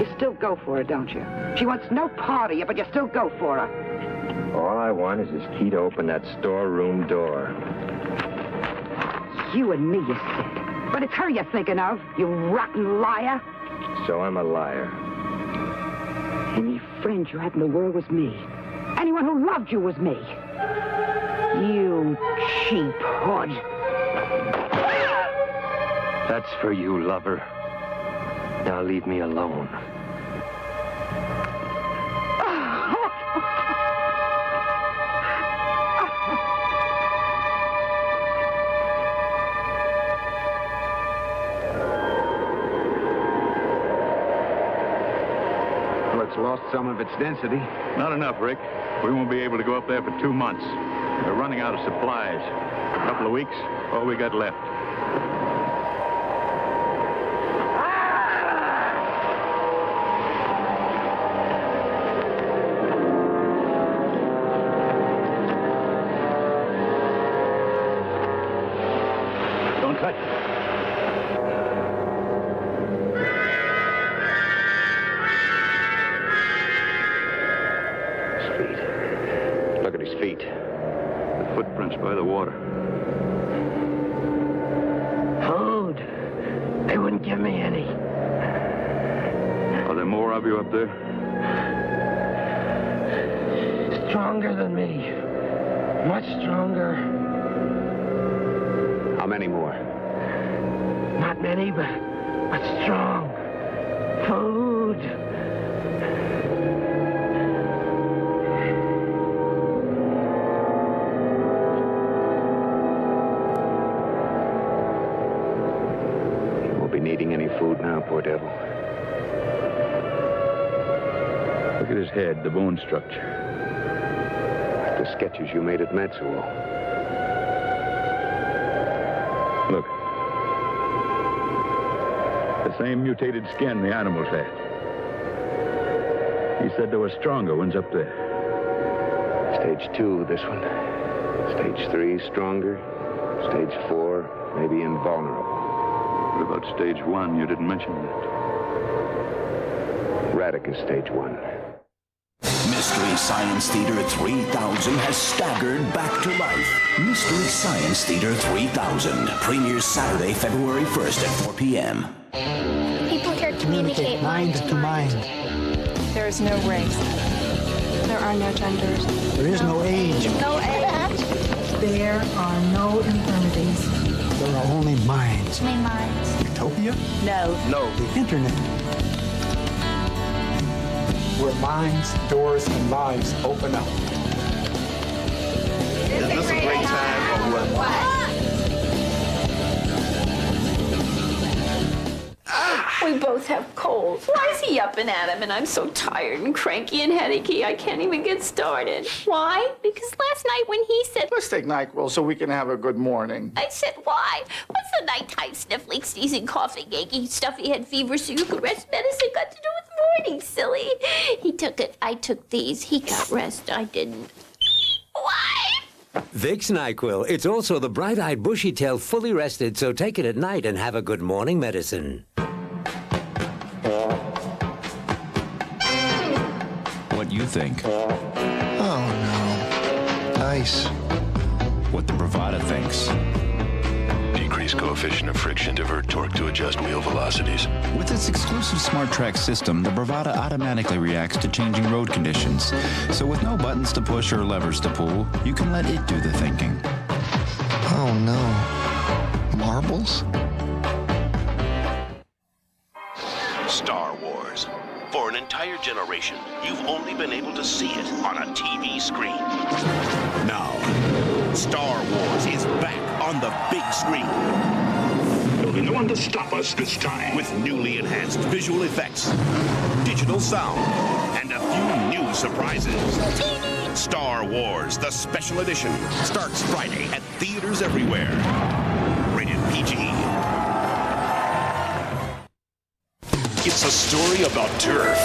You still go for her, don't you? She wants no part of you, but you still go for her. All I want is this key to open that storeroom door. You and me, you said. But it's her you're thinking of, you rotten liar. So I'm a liar. Any friend you had in the world was me. Anyone who loved you was me. You cheap hood. That's for you, lover. Now leave me alone. Well, it's lost some of its density. Not enough, Rick. We won't be able to go up there for 2 months. We're running out of supplies. A couple of weeks, all we got left. by the water. Food. They wouldn't give me any. Are there more of you up there? Stronger than me. Much stronger. How many more? Not many, but strong. Food. He won't be needing any food now, poor devil. Look at his head, the bone structure. The sketches you made at Matsuo. Look. The same mutated skin the animals had. He said there were stronger ones up there. Stage 2, this one. Stage 3, stronger. Stage 4, maybe invulnerable. What about stage 1? You didn't mention that. Radic is stage 1. Mystery Science Theater 3000 has staggered back to life. Mystery Science Theater 3000 premieres Saturday, February 1st at 4 p.m. People here communicate mind to mind. There is no race. There are no genders. There is no age. No age. There are no infirmities. There are only minds. Only minds. Utopia? No. No. The internet. Where minds, doors, and lives open up. Is this a great time or what? We both have colds. Why is he up and at him and I'm so tired and cranky and headachy I can't even get started? Why? Because last night when he said, Let's take NyQuil so we can have a good morning. I said, why? What's the nighttime sniffling, sneezing, coughing, achy, stuffy head fever so you could rest medicine got to do with morning, silly? He took it. I took these. He got rest. I didn't. Why? Vicks NyQuil. It's also the bright-eyed, bushy-tailed, fully rested, so take it at night and have a good morning medicine. What you think? Oh, no. Nice. What the Bravada thinks. Decrease coefficient of friction, divert torque to adjust wheel velocities. With its exclusive Smart Track system, the Bravada automatically reacts to changing road conditions. So with no buttons to push or levers to pull, you can let it do the thinking. Oh, no. Marbles? Star Wars. For an entire generation, you've only been able to see it on a TV screen. Now, Star Wars is back on the big screen. There'll be no one to stop us this time. With newly enhanced visual effects, digital sound, and a few new surprises. Star Wars, the special edition, starts Friday at theaters everywhere. Rated PG. It's a story about turf.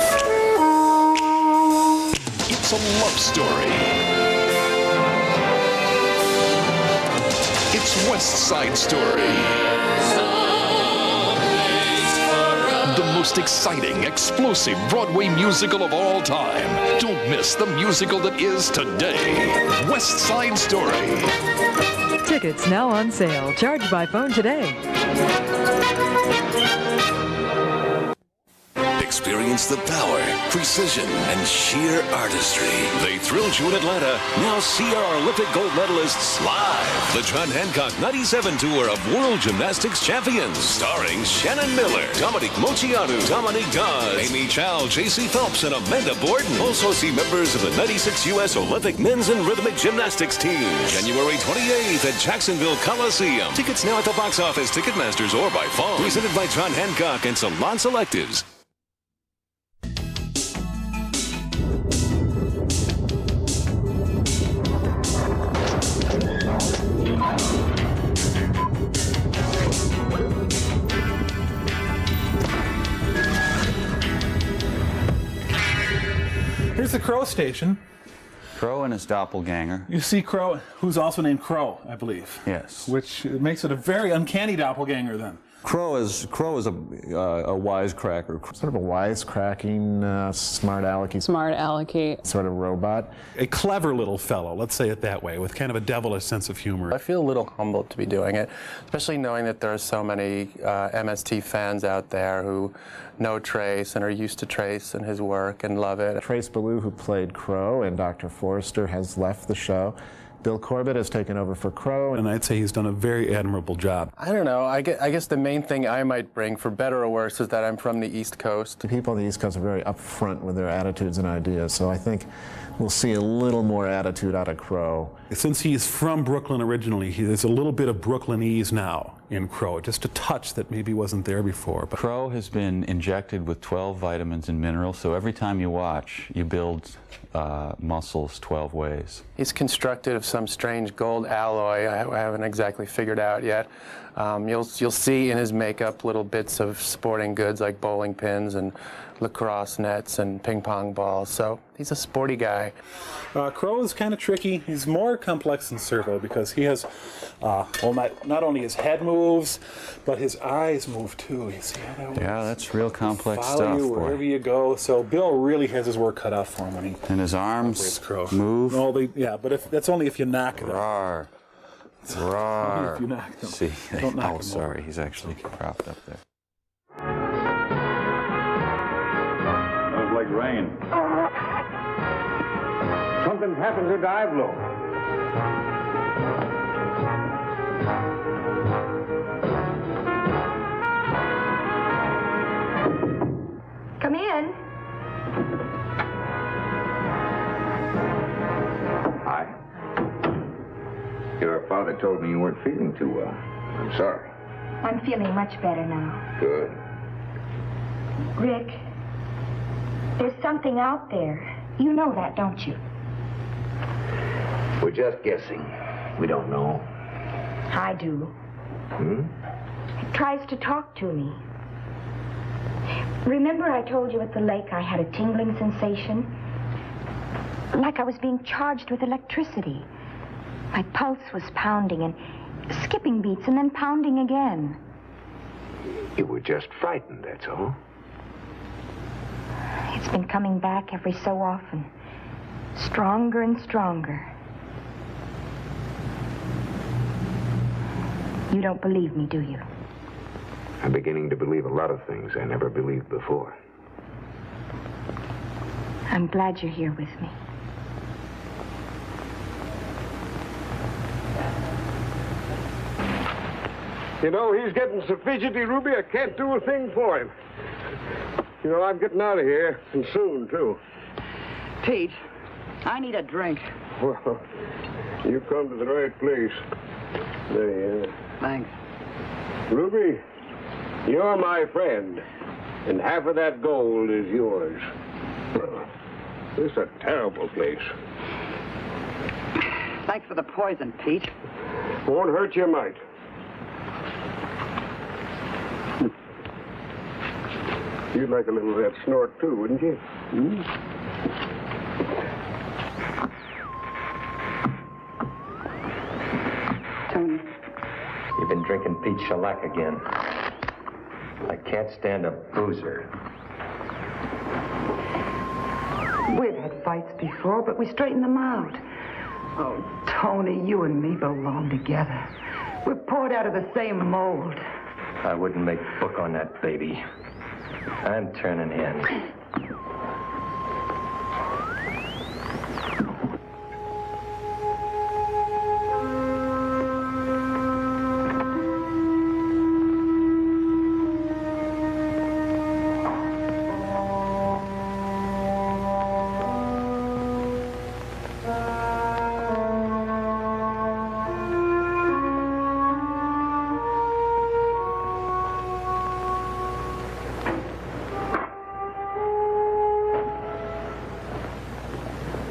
It's a love story. It's West Side Story. The most exciting, explosive Broadway musical of all time. Don't miss the musical that is today. West Side Story. Tickets now on sale. Charged by phone today. Experience the power, precision, and sheer artistry. They thrilled you in Atlanta. Now see our Olympic gold medalists live. The John Hancock 97 Tour of World Gymnastics Champions. Starring Shannon Miller, Dominic Moceanu, Dominique Dawes, Amy Chow, J.C. Phelps, and Amanda Borden. Also see members of the 96 U.S. Olympic men's and rhythmic gymnastics team. January 28th at Jacksonville Coliseum. Tickets now at the box office, Ticketmasters, or by phone. Presented by John Hancock and Salon Selectives. Here's the Crow station. Crow and his doppelganger. You see Crow, who's also named Crow, I believe. Yes. Which makes it a very uncanny doppelganger then. Crow is a wisecracker. Sort of a wisecracking, smart alecky. Smart alecky. Sort of robot. A clever little fellow, let's say it that way, with kind of a devilish sense of humor. I feel a little humbled to be doing it, especially knowing that there are so many MST fans out there who know Trace and are used to Trace and his work and love it. Trace Ballou, who played Crow, and Dr. Forrester has left the show. Bill Corbett has taken over for Crow. And I'd say he's done a very admirable job. I don't know. I guess the main thing I might bring, for better or worse, is that I'm from the East Coast. The people on the East Coast are very upfront with their attitudes and ideas, so I think we'll see a little more attitude out of Crow. Since he's from Brooklyn originally, there's a little bit of Brooklynese now in Crow, just a touch that maybe wasn't there before. But Crow has been injected with 12 vitamins and minerals, so every time you watch, you build muscles 12 ways. He's constructed of some strange gold alloy I haven't exactly figured out yet. You'll see in his makeup little bits of sporting goods like bowling pins and lacrosse nets and ping pong balls, so he's a sporty guy. Crow is kind of tricky. He's more complex than Servo because he has, well, not only his head moves, but his eyes move too. You see how that works? Yeah, that's real complex Follow stuff. you wherever you go. So Bill really has his work cut out for him when he and his arms move. No, yeah, but that's only if you knock them. Rawr. Rawr. If you knock them. See, Don't knock oh, them sorry, he's actually propped up there. Smells like rain. Something's happened to Diablo. Come in. Hi. Your father told me you weren't feeling too well. I'm sorry. I'm feeling much better now. Good. Rick, there's something out there. You know that, don't you? We're just guessing. We don't know. I do. It tries to talk to me. Remember I told you at the lake I had a tingling sensation? Like I was being charged with electricity. My pulse was pounding and skipping beats and then pounding again. You were just frightened, that's all. It's been coming back every so often. Stronger and stronger. You don't believe me, do you? I'm beginning to believe a lot of things I never believed before. I'm glad you're here with me. You know, he's getting so fidgety, Ruby, I can't do a thing for him. You know, I'm getting out of here, and soon, too. Pete, I need a drink. Well, you come to the right place. There you are. Thanks. Ruby, you're my friend, and half of that gold is yours. This is a terrible place. Thanks for the poison, Pete. Won't hurt you much. You'd like a little of that snort, too, wouldn't you? Tony. You've been drinking Pete shellac again. I can't stand a boozer. We've had fights before, but we straightened them out. Oh, Tony, you and me belong together. We're poured out of the same mold. I wouldn't make book on that baby. I'm turning in.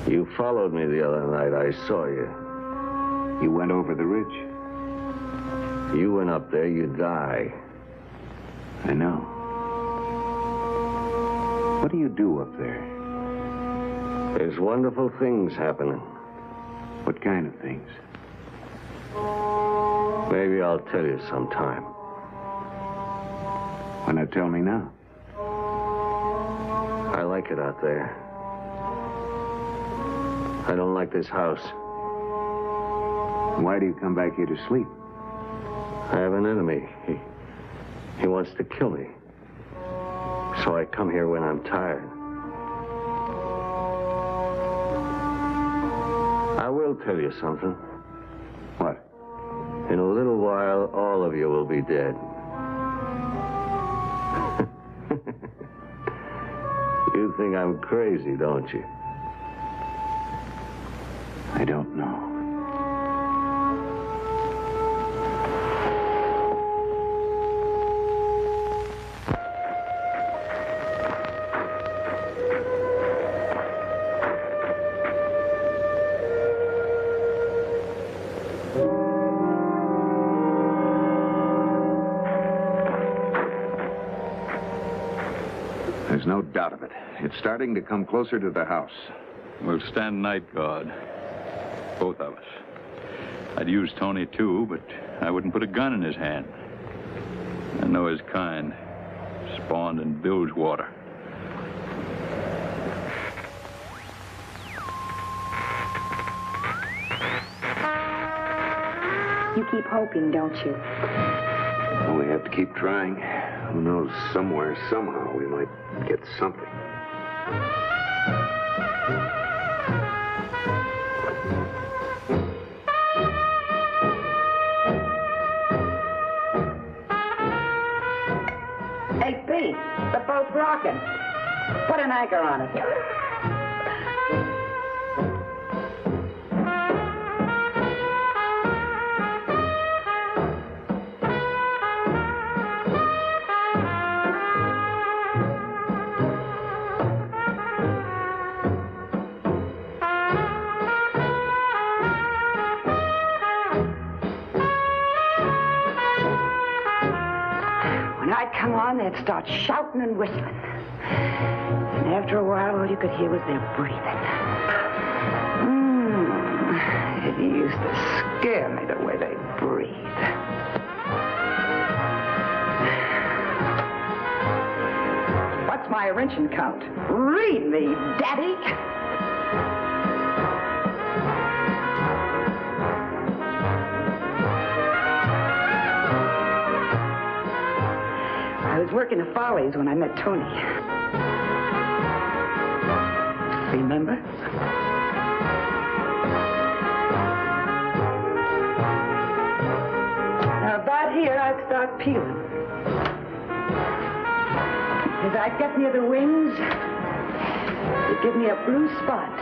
You followed me the other night. I saw you. You went over the ridge. You went up there, you die. I know. What do you do up there? There's wonderful things happening. What kind of things? Maybe I'll tell you sometime. Why not tell me now? I like it out there. I don't like this house. Why do you come back here to sleep? I have an enemy. He wants to kill me. So I come here when I'm tired. I will tell you something. What? In a little while, all of you will be dead. You think I'm crazy, don't you? I don't know. There's no doubt of it. It's starting to come closer to the house. We'll stand night guard. Both of us. I'd use Tony, too, but I wouldn't put a gun in his hand. I know his kind. Spawned in Bilgewater. You keep hoping, don't you? Well, we have to keep trying. Who knows, somewhere, somehow, we might get something. Hey, Pete, the boat's rocking. Put an anchor on it. When I'd come on, they'd start shouting and whistling. And after a while, all you could hear was their breathing. It used to scare me the way they breathed. What's my wrenching count? Read me, Daddy. I was working the Follies when I met Tony. Remember? Now, about here, I'd start peeling. As I'd get near the wings, it'd give me a blue spot.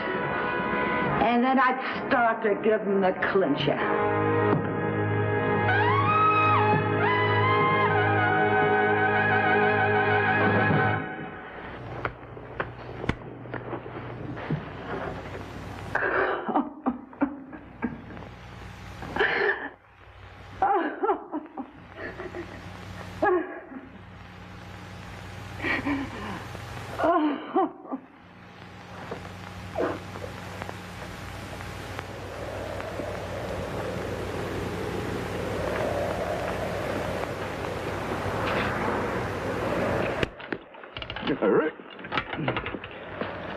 And then I'd start to give them the clincher.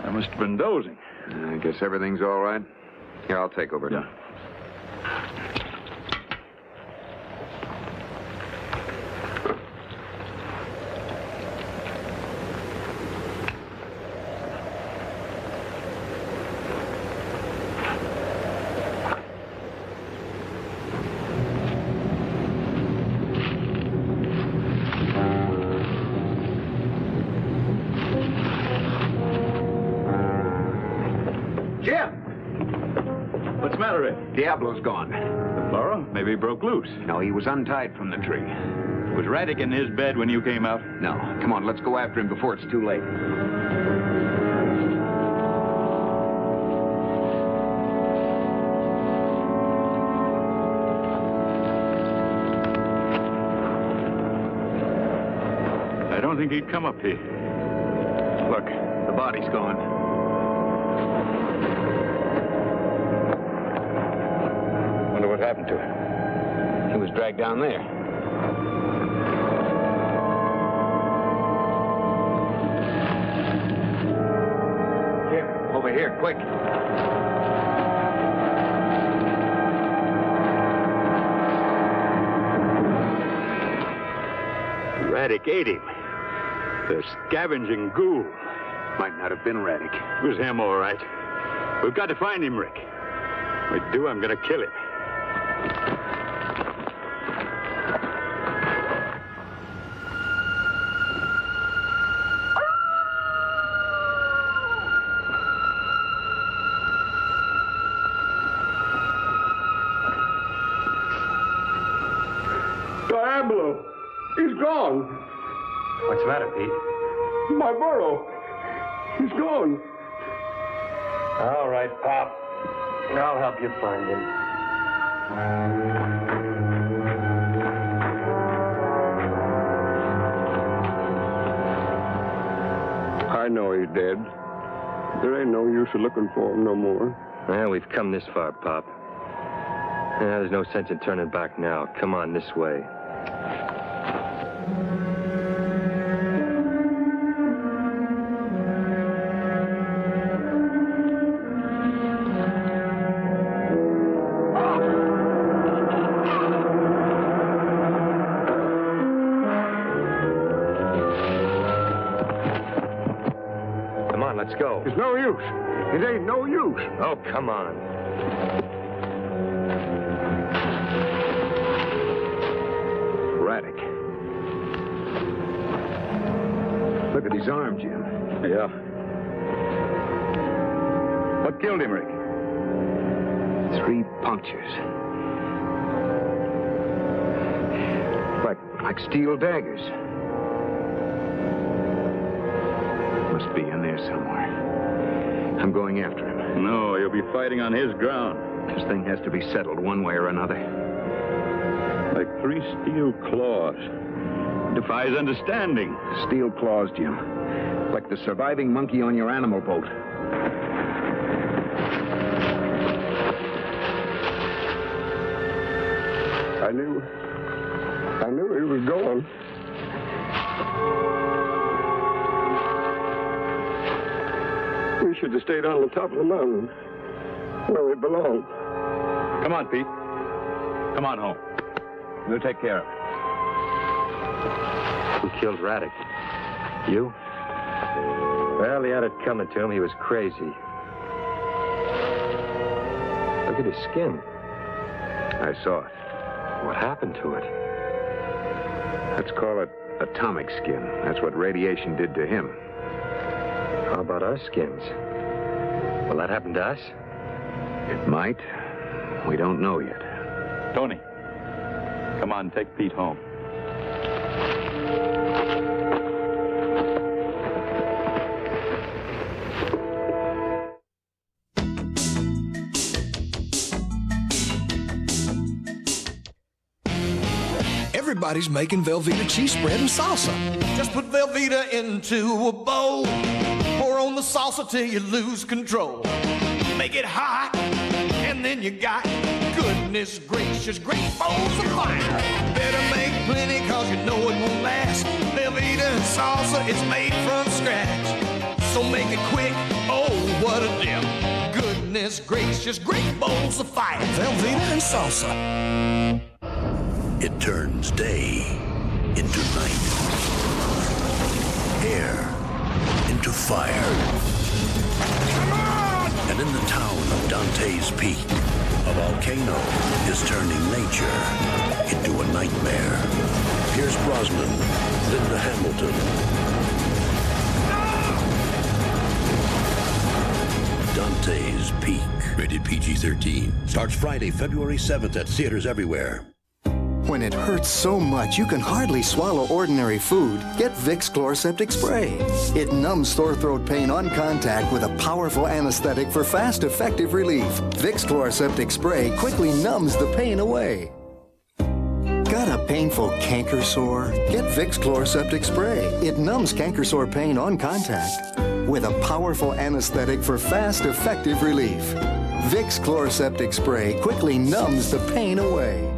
I must have been dozing. I guess everything's all right. Here, I'll take over. Yeah. What's the matter, Rick? Diablo's gone. The burro? Maybe he broke loose. No, he was untied from the tree. Was Raddick in his bed when you came out? No. Come on, let's go after him before it's too late. I don't think he'd come up here. Look, the body's gone. Wonder what happened to him. He was dragged down there. here, quick. Raddick ate him. The scavenging ghoul. Might not have been Raddick. It was him, all right. We've got to find him, Rick. If we do, I'm going to kill him. Diablo! He's gone! What's the matter, Pete? My burro! He's gone! All right, Pop. I'll help you find him. I know he's dead. There ain't no use of looking for him no more. Well, we've come this far, Pop. There's no sense in turning back now. Come on, this way. Come on, let's go. It's no use. It ain't no use. Oh, come on. Raddick. Look at his arm, Jim. Yeah. What killed him, Rick? 3 punctures. Like steel daggers. Must be in there somewhere. I'm going after him. No, you'll be fighting on his ground. This thing has to be settled one way or another. Like 3 steel claws. Defies understanding. Steel claws, Jim. Like the surviving monkey on your animal boat. I knew he was gone. We should have stayed on the top of the mountain, where we belong. Come on, Pete. Come on home. We'll take care of it. Who killed Raddick? You? Well, he had it coming to him. He was crazy. Look at his skin. I saw it. What happened to it? Let's call it atomic skin. That's what radiation did to him. How about our skins? Will that happen to us? It might. We don't know yet. Tony, come on, take Pete home. Everybody's making Velveeta cheese spread and salsa. Just put Velveeta into a bowl. Pour on the salsa till you lose control. Make it hot, and then you got goodness gracious, great bowls of fire. Better make plenty, cause you know it won't last. Velveeta and salsa, it's made from scratch. So make it quick, oh, what a dip. Goodness gracious, great bowls of fire. Velveeta and salsa. It turns day into night, air into fire. And in the town of Dante's Peak, a volcano is turning nature into a nightmare. Pierce Brosnan, Linda Hamilton. Dante's Peak, rated PG-13. Starts Friday, February 7th at theaters everywhere. When it hurts so much you can hardly swallow ordinary food, get Vicks Chloraseptic Spray. It numbs sore throat pain on contact with a powerful anesthetic for fast, effective relief. Vicks Chloraseptic Spray quickly numbs the pain away. Got a painful canker sore? Get Vicks Chloraseptic Spray. It numbs canker sore pain on contact with a powerful anesthetic for fast, effective relief. Vicks Chloraseptic Spray quickly numbs the pain away.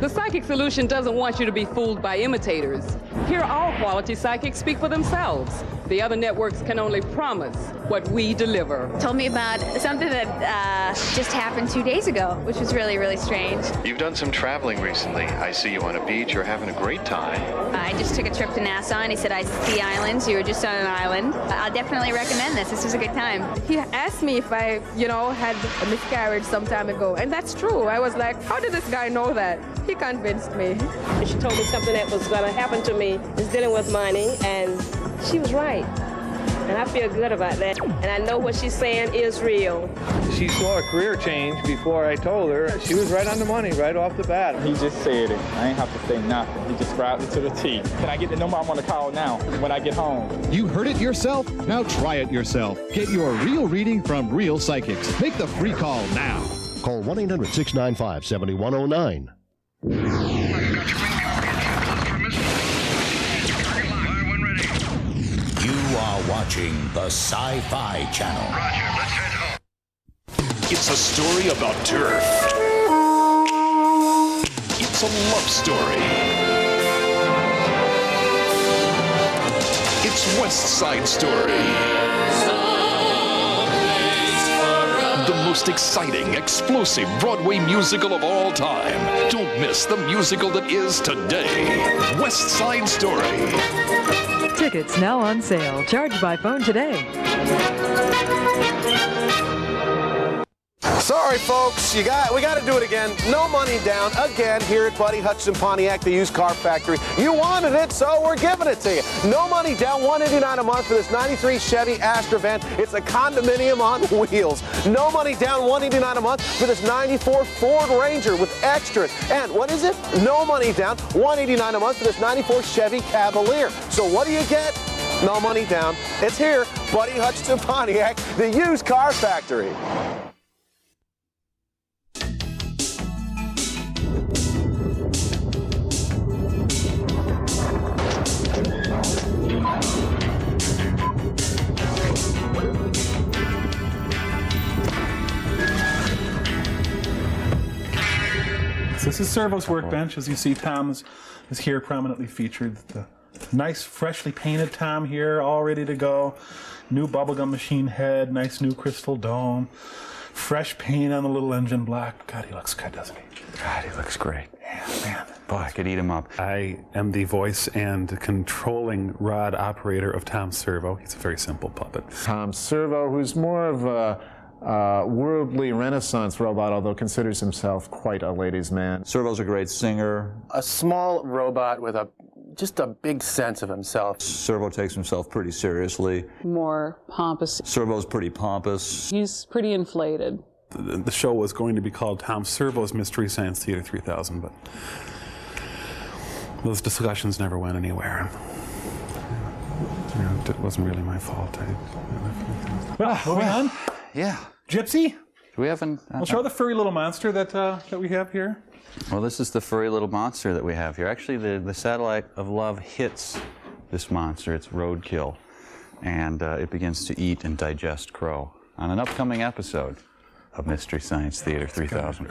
The Psychic Solution doesn't want you to be fooled by imitators. Here, all quality psychics speak for themselves. The other networks can only promise what we deliver. Told me about something that just happened 2 days ago, which was really, really strange. You've done some traveling recently. I see you on a beach. You're having a great time. I just took a trip to Nassau, and he said I see islands. You were just on an island. I'll definitely recommend this. This was a good time. He asked me if I, had a miscarriage some time ago, and that's true. I was like, how did this guy know that? He convinced me. She told me something that was going to happen to me is dealing with money, and she was right. And I feel good about that. And I know what she's saying is real. She saw a career change before I told her. She was right on the money, right off the bat. He just said it. I ain't have to say nothing. He described it to the T. Can I get the number I'm going to call now when I get home? You heard it yourself? Now try it yourself. Get your real reading from real psychics. Make the free call now. Call 1-800-695-7109. You are watching the Sci-Fi Channel. Roger, let's head home. It's a story about turf. It's a love story. It's West Side Story. The most exciting, explosive Broadway musical of all time. Don't miss the musical that is today. West Side Story. Tickets now on sale. Charge by phone today. Sorry, folks, we got to do it again. No money down again here at Buddy Hutchinson Pontiac, the used car factory. You wanted it, so we're giving it to you. No money down, $189 a month for this '93 Chevy Astra van. It's a condominium on wheels. No money down, $189 a month for this '94 Ford Ranger with extras. And what is it? No money down, $189 a month for this '94 Chevy Cavalier. So what do you get? No money down. It's here, Buddy Hutchinson Pontiac, the used car factory. This is Servo's workbench. As you see, Tom is here prominently featured. The nice, freshly painted Tom here, all ready to go. New bubblegum machine head, nice new crystal dome, fresh paint on the little engine block. God, he looks good, doesn't he? God, he looks great. Yeah, man. Boy, I could eat him up. I am the voice and controlling rod operator of Tom Servo. He's a very simple puppet. Tom Servo, who's more of a worldly Renaissance robot, although considers himself quite a ladies' man. Servo's a great singer. A small robot with just a big sense of himself. Servo takes himself pretty seriously. More pompous. Servo's pretty pompous. He's pretty inflated. The show was going to be called Tom Servo's Mystery Science Theater 3000, but those discussions never went anywhere. It wasn't really my fault. Well, moving on. Yeah. Gypsy? Do we have We'll show the furry little monster that we have here. Well, this is the furry little monster that we have here. Actually, the satellite of love hits this monster. It's roadkill. And it begins to eat and digest Crow on an upcoming episode of Mystery Science Theater 3000.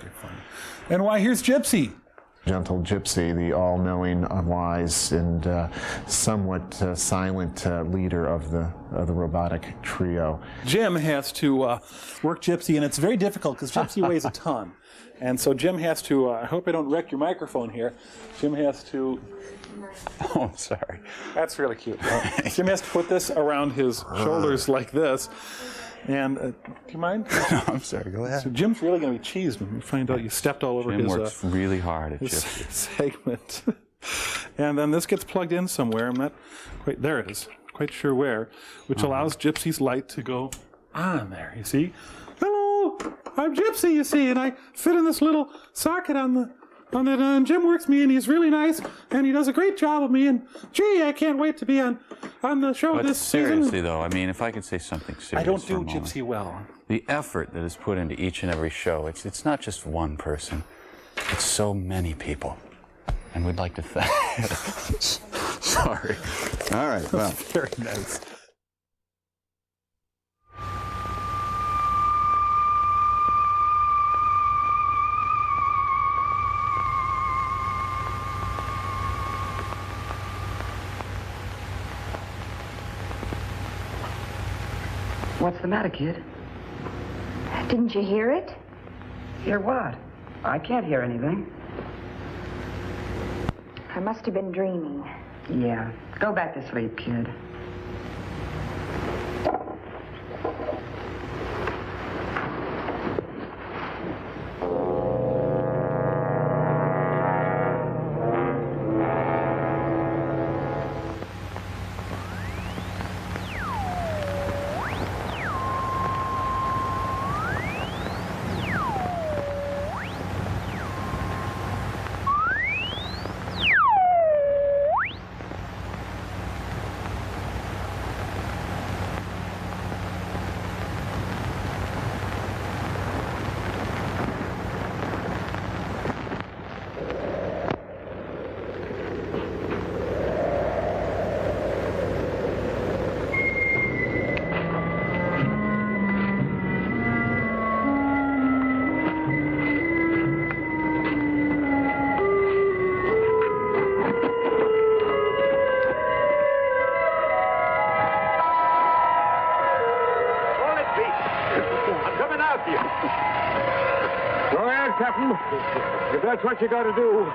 And why, here's Gypsy. Gentle Gypsy, the all-knowing, wise, and somewhat silent leader of the robotic trio. Jim has to work Gypsy, and it's very difficult because Gypsy weighs a ton. And so Jim has to, I hope I don't wreck your microphone here, Jim has to... Oh, sorry. That's really cute. Jim has to put this around his shoulders like this. And do you mind? No, I'm sorry. Go ahead. So Jim's really going to be cheesed when we find out you stepped all over Jim his works really hard at his Gypsy. segment. And then this gets plugged in somewhere. I'm not quite there. It is. Quite sure where, which allows Gypsy's light to go on there. You see? Hello, I'm Gypsy. You see, and I fit in this little socket on that. And Jim works me, and he's really nice, and he does a great job of me. And gee, I can't wait to be on the show But this seriously, season. though, I mean, if I could say something serious I don't for a do moment. Gypsy well. The effort that is put into each and every show, it's not just one person. It's so many people. And we'd like to thank... Sorry. All right, well. That's very nice. What's the matter, kid? Didn't you hear it? Hear what? I can't hear anything. I must have been dreaming. Yeah. Go back to sleep, kid. Captain. If that's what you got to do,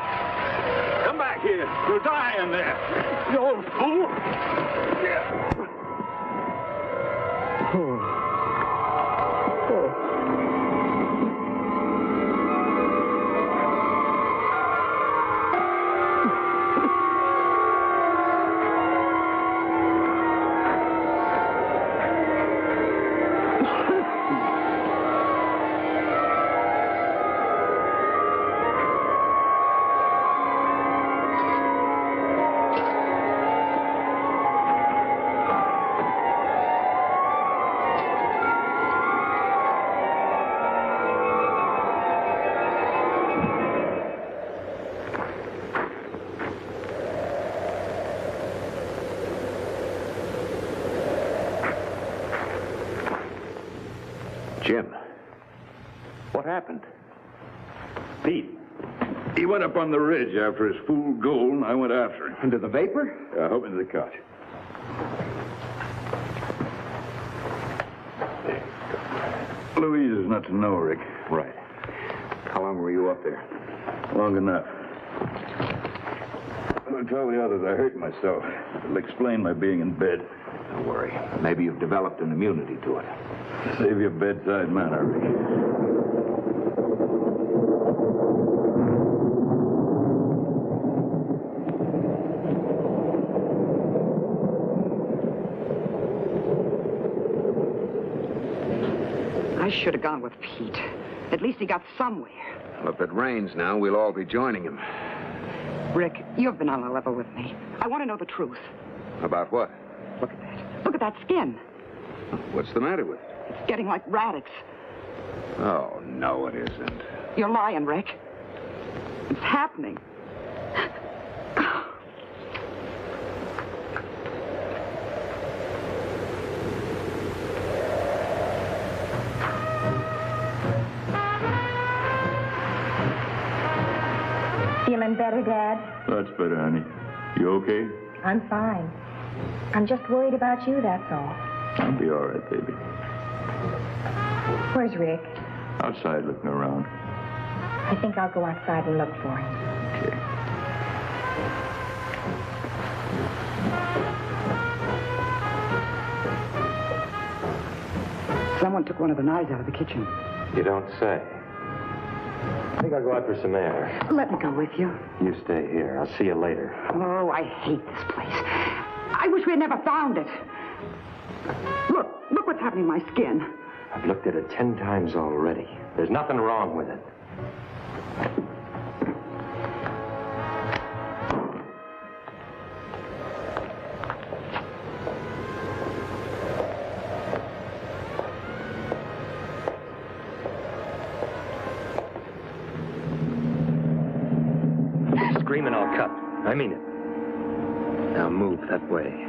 come back here. You'll die in there. You old fool. Jim, what happened? Pete. He went up on the ridge after his fool gold, and I went after him. Into the vapor? I hope into the cut. Louise is not to know, Rick. Right. How long were you up there? Long enough. I'll tell the others I hurt myself. It'll explain my being in bed. Don't worry. Maybe you've developed an immunity to it. Save your bedside manner, Rick. I should have gone with Pete. At least he got somewhere. Well, if it rains now, we'll all be joining him. Rick, you've been on a level with me. I want to know the truth. About what? Look at that. Look at that skin. What's the matter with it? It's getting like radix. Oh, no, it isn't. You're lying, Rick. It's happening. Feeling better, Dad? That's better, honey. You okay? I'm fine. I'm just worried about you, that's all. I'll be all right, baby. Where's Rick? Outside looking around. I think I'll go outside and look for him. Okay. Someone took one of the knives out of the kitchen. You don't say. I think I'll go out for some air. Let me go with you. You stay here. I'll see you later. Oh, I hate this place. I wish we had never found it. Look what's happening to my skin. I've looked at it 10 times already. There's nothing wrong with it. Scream and I'll cut. I mean it. Now move that way.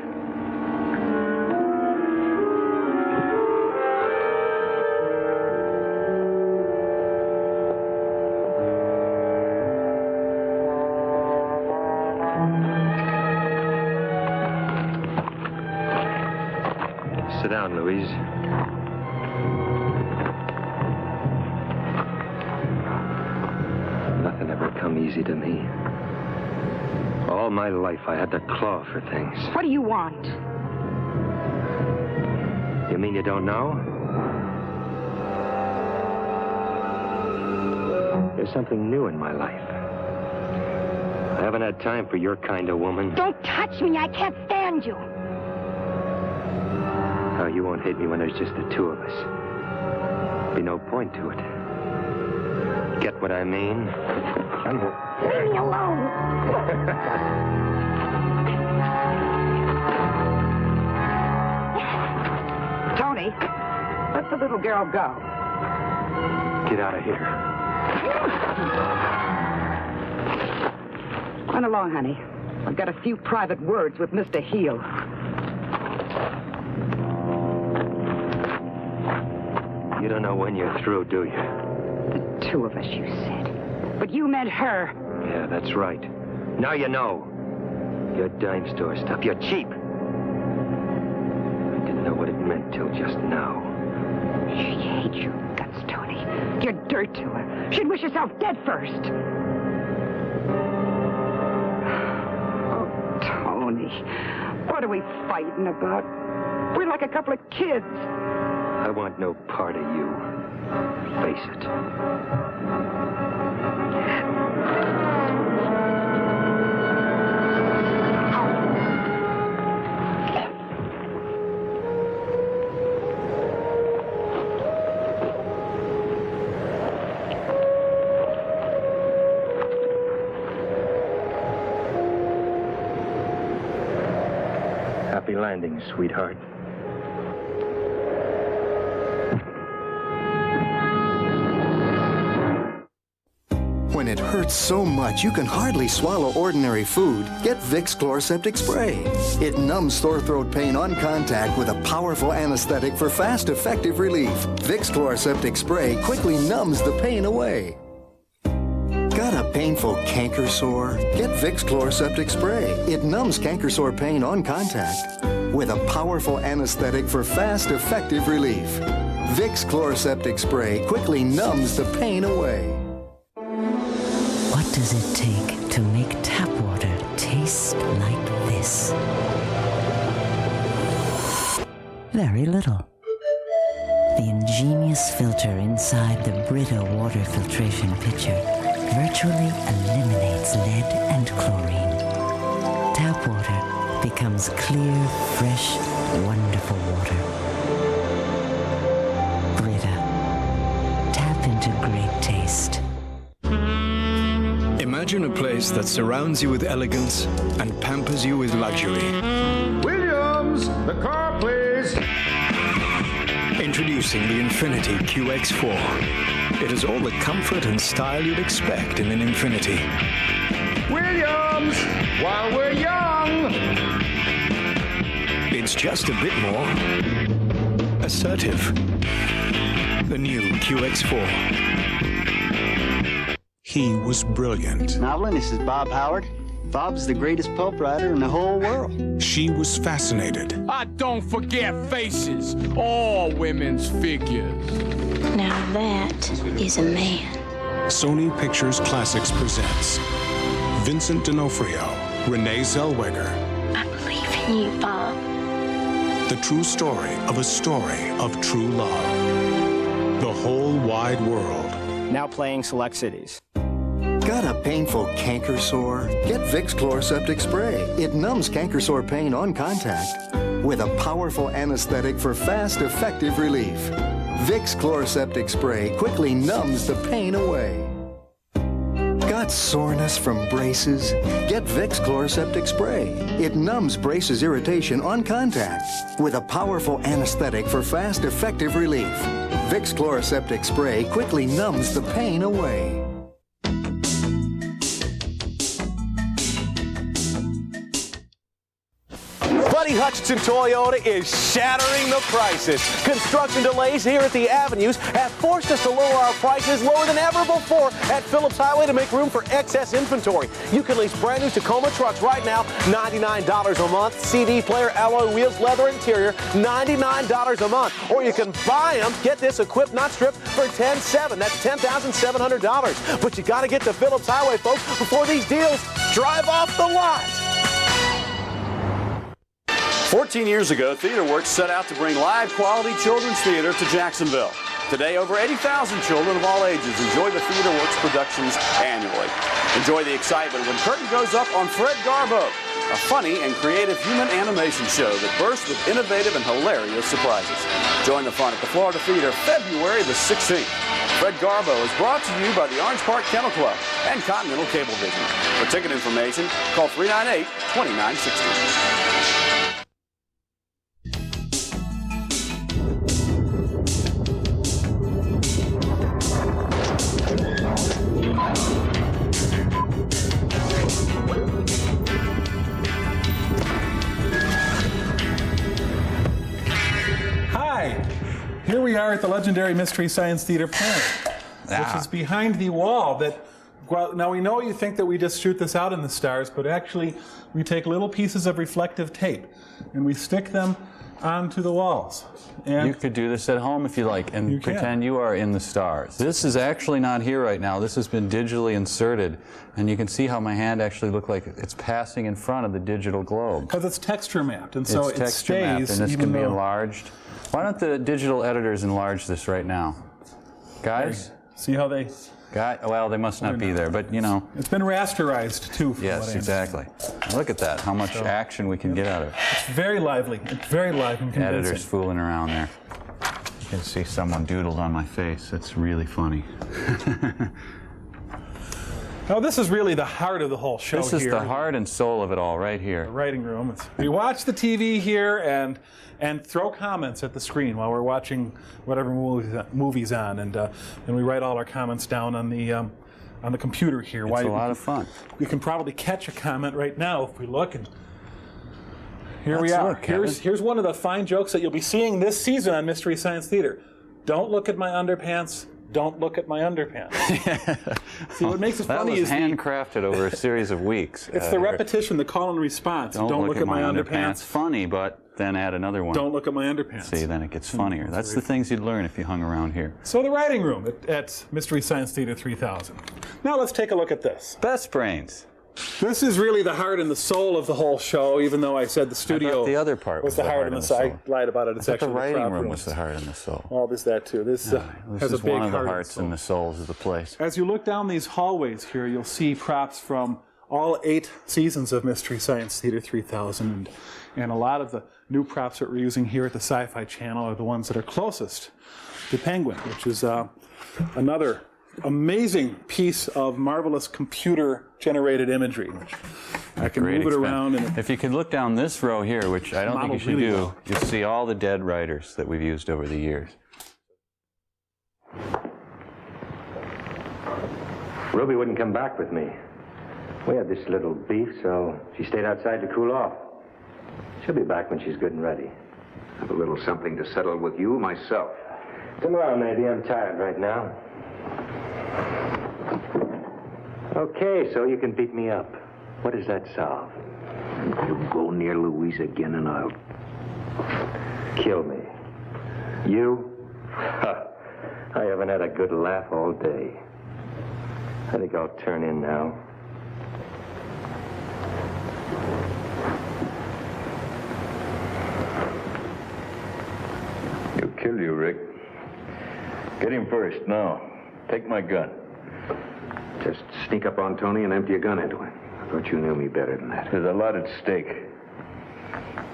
Sit down, Louise. Nothing ever come easy to me. All my life I had to claw for things. What do you want? You mean you don't know? There's something new in my life. I haven't had time for your kind of woman. Don't touch me. I can't stand you. Oh, you won't hate me when there's just the two of us. Be no point to it. Get what I mean? Leave me alone. Tony, let the little girl go. Get out of here. Run along, honey. I've got a few private words with Mr. Heel. You don't know when you're through, do you? The two of us, you said. But you meant her. Yeah, that's right. Now you know. Your dime store stuff. You're cheap. I didn't know what it meant till just now. She hates your guts, Tony. You're dirt to her. She'd wish herself dead first. Oh, Tony. What are we fighting about? We're like a couple of kids. I want no part of you. Face it. Happy landing, sweetheart. When it hurts so much you can hardly swallow ordinary food, get Vicks Chloroseptic Spray. It numbs sore throat pain on contact with a powerful anesthetic for fast, effective relief. Vicks Chloroseptic Spray quickly numbs the pain away. Got a painful canker sore? Get Vicks Chloroseptic Spray. It numbs canker sore pain on contact with a powerful anesthetic for fast, effective relief. Vicks Chloroseptic Spray quickly numbs the pain away. What does it take to make tap water taste like this? Very little. The ingenious filter inside the Brita water filtration pitcher virtually eliminates lead and chlorine. Tap water becomes clear, fresh, wonderful water. Brita. Tap into great taste. Imagine a place that surrounds you with elegance and pampers you with luxury. Williams, the car, please. Introducing the Infiniti QX4. It has all the comfort and style you'd expect in an Infiniti. Williams, while we're young. It's just a bit more assertive. The new QX4. He was brilliant. Novelin, this is Bob Howard. Bob's the greatest pulp writer in the whole world. She was fascinated. I don't forget faces, all women's figures. Now that is a man. Sony Pictures Classics presents Vincent D'Onofrio, Renee Zellweger. I believe in you, Bob. The true story of true love. The whole wide world. Now playing select cities. Got a painful canker sore? Get Vicks Chloroseptic Spray. It numbs canker sore pain on contact with a powerful anesthetic for fast, effective relief. Vicks Chloroseptic Spray quickly numbs the pain away. Got soreness from braces? Get Vicks Chloroseptic Spray. It numbs braces irritation on contact with a powerful anesthetic for fast, effective relief. Vicks Chloroseptic Spray quickly numbs the pain away. Buddy Hutchinson Toyota is shattering the prices. Construction delays here at the Avenues have forced us to lower our prices lower than ever before at Phillips Highway to make room for excess inventory. You can lease brand new Tacoma trucks right now, $99 a month. CD player, alloy wheels, leather interior, $99 a month. Or you can buy them, get this, equipped, not stripped, for $10,700. That's $10,700. But you got to get to Phillips Highway, folks, before these deals drive off the lot. 14 years ago, TheaterWorks set out to bring live quality children's theater to Jacksonville. Today, over 80,000 children of all ages enjoy the TheaterWorks productions annually. Enjoy the excitement when curtain goes up on Fred Garbo, a funny and creative human animation show that bursts with innovative and hilarious surprises. Join the fun at the Florida Theater February the 16th. Fred Garbo is brought to you by the Orange Park Kennel Club and Continental Cablevision. For ticket information, call 398-2960. Here we are at the legendary Mystery Science Theater Planet, which is behind the wall that, well, now we know you think that we just shoot this out in the stars, but actually we take little pieces of reflective tape and we stick them onto the walls. And you could do this at home if you like and pretend you are in the stars. This is actually not here right now. This has been digitally inserted, and you can see how my hand actually looks like it's passing in front of the digital globe. Because it's texture mapped, and so it stays. And this can be though enlarged. Why don't the digital editors enlarge this right now? Guys? See how they... Well, they must not be there, but you know. It's been rasterized, too. Yes, exactly. Look at that, how much action we can get out of it. It's very lively. It's very live and convincing. Editors fooling around there. You can see someone doodled on my face. That's really funny. Now, this is really the heart of the whole show. This is the heart and soul of it all right here. The writing room. We watch the TV here and throw comments at the screen while we're watching whatever movie's on, and we write all our comments down on the computer here. It's a lot of fun. We can probably catch a comment right now if we look, and here we are. Here's one of the fine jokes that you'll be seeing this season on Mystery Science Theater. Don't look at my underpants. Don't look at my underpants. See, what makes it funny is that was handcrafted over a series of weeks. It's the repetition, the call and response. Don't look at my underpants. Funny, but then add another one. Don't look at my underpants. See, then it gets funnier. That's the things you'd learn if you hung around here. So the writing room at Mystery Science Theater 3000. Now let's take a look at this. Best Brains. This is really the heart and the soul of the whole show, even though I said the studio the other part was the heart and the soul. I lied about it. It's actually the writing writing room was the heart and the soul. Oh, there's that too. This has a big one of the heart hearts and the souls of the place. As you look down these hallways here, you'll see props from all 8 seasons of Mystery Science Theater 3000, and a lot of the new props that we're using here at the Sci-Fi Channel are the ones that are closest to Penguin, which is another amazing piece of marvelous computer-generated imagery, which I can move it around. And if you could look down this row here, which I don't think you should do, you'll see all the dead writers that we've used over the years. Ruby wouldn't come back with me. We had this little beef, so she stayed outside to cool off. She'll be back when she's good and ready. I have a little something to settle with you myself. Come around, maybe. I'm tired right now. Okay, so you can beat me up. What does that solve? You go near Louise again and I'll... kill me. You? I haven't had a good laugh all day. I think I'll turn in now. He'll kill you, Rick. Get him first, now. Take my gun. Just sneak up on Tony and empty a gun into him. I thought you knew me better than that. There's a lot at stake.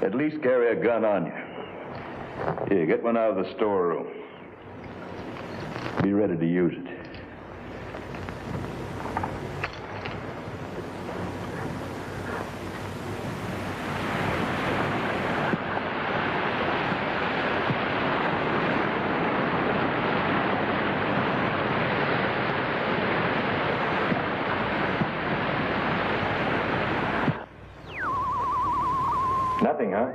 At least carry a gun on you. Here, get one out of the storeroom. Be ready to use it. Nothing, huh?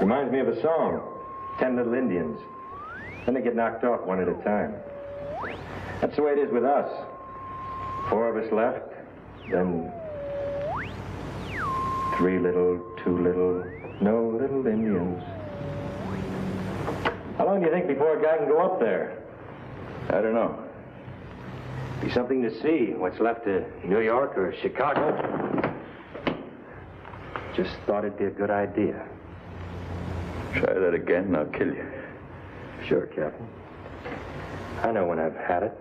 Reminds me of a song, 10 Little Indians. Then they get knocked off one at a time. That's the way it is with us. 4 of us left, then 3 little, 2 little, no little Indians. How long do you think before a guy can go up there? I don't know. Be something to see, what's left of New York or Chicago. Just thought it'd be a good idea. Try that again and I'll kill you. Sure, Captain. I know when I've had it.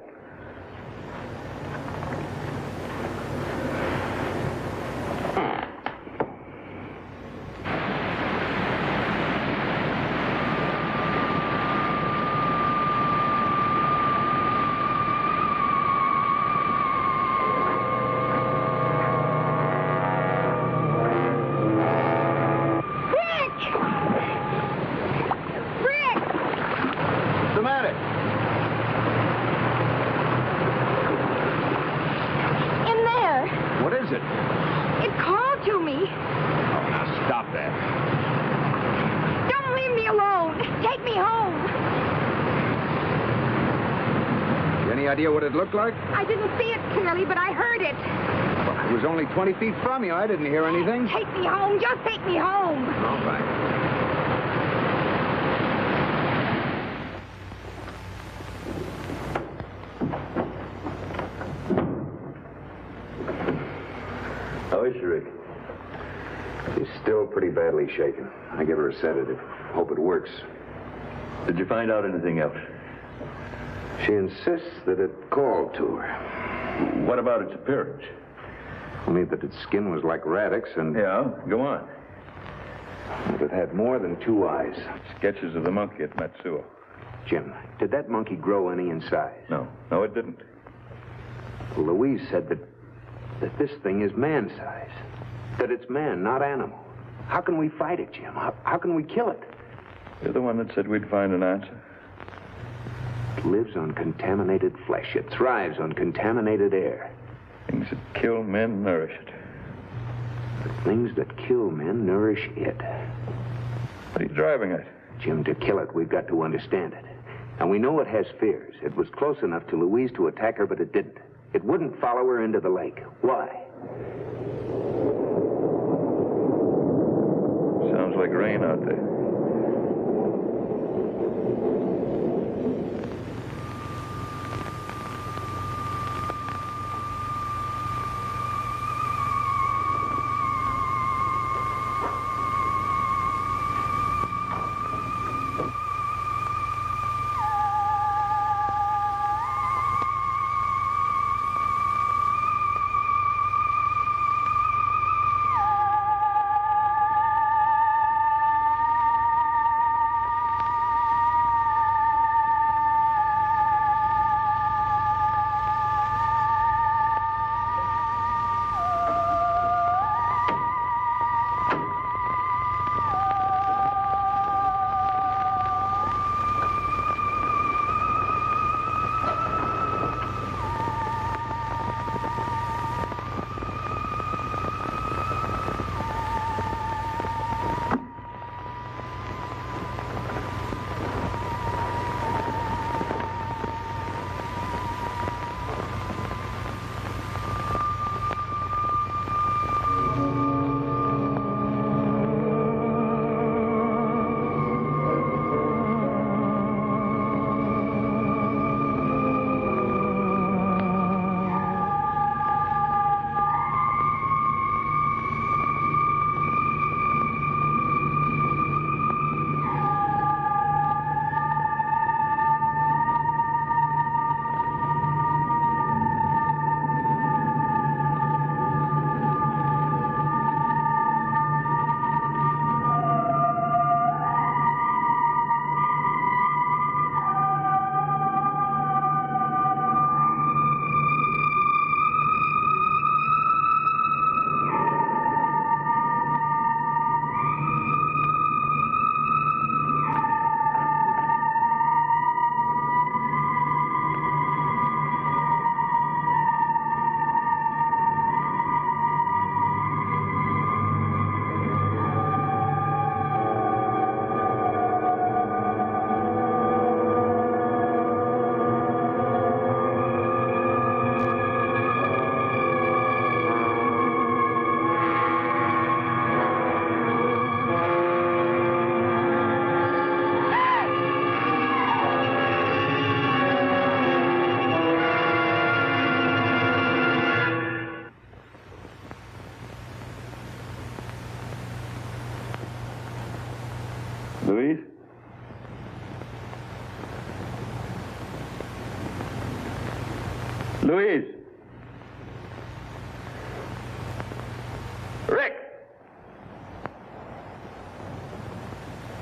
Idea what it looked like? I didn't see it clearly, but I heard it. Well, it was only 20 feet from you. I didn't hear anything. Take me home. Just take me home. All right. How is she, Rick? She's still pretty badly shaken. I give her a sedative. Hope it works. Did you find out anything else? She insists that it called to her. What about its appearance? Only that its skin was like Radix and... Yeah, go on. That it had more than 2 eyes. Sketches of the monkey at Matsuo. Jim, did that monkey grow any in size? No, it didn't. Well, Louise said that this thing is man-size. That it's man, not animal. How can we fight it, Jim? How can we kill it? You're the one that said we'd find an answer. It lives on contaminated flesh. It thrives on contaminated air. Things that kill men nourish it. The things that kill men nourish it. What are you driving at? Jim, to kill it, we've got to understand it. And we know it has fears. It was close enough to Louise to attack her, but it didn't. It wouldn't follow her into the lake. Why? Sounds like rain out there. Louise? Louise? Rick!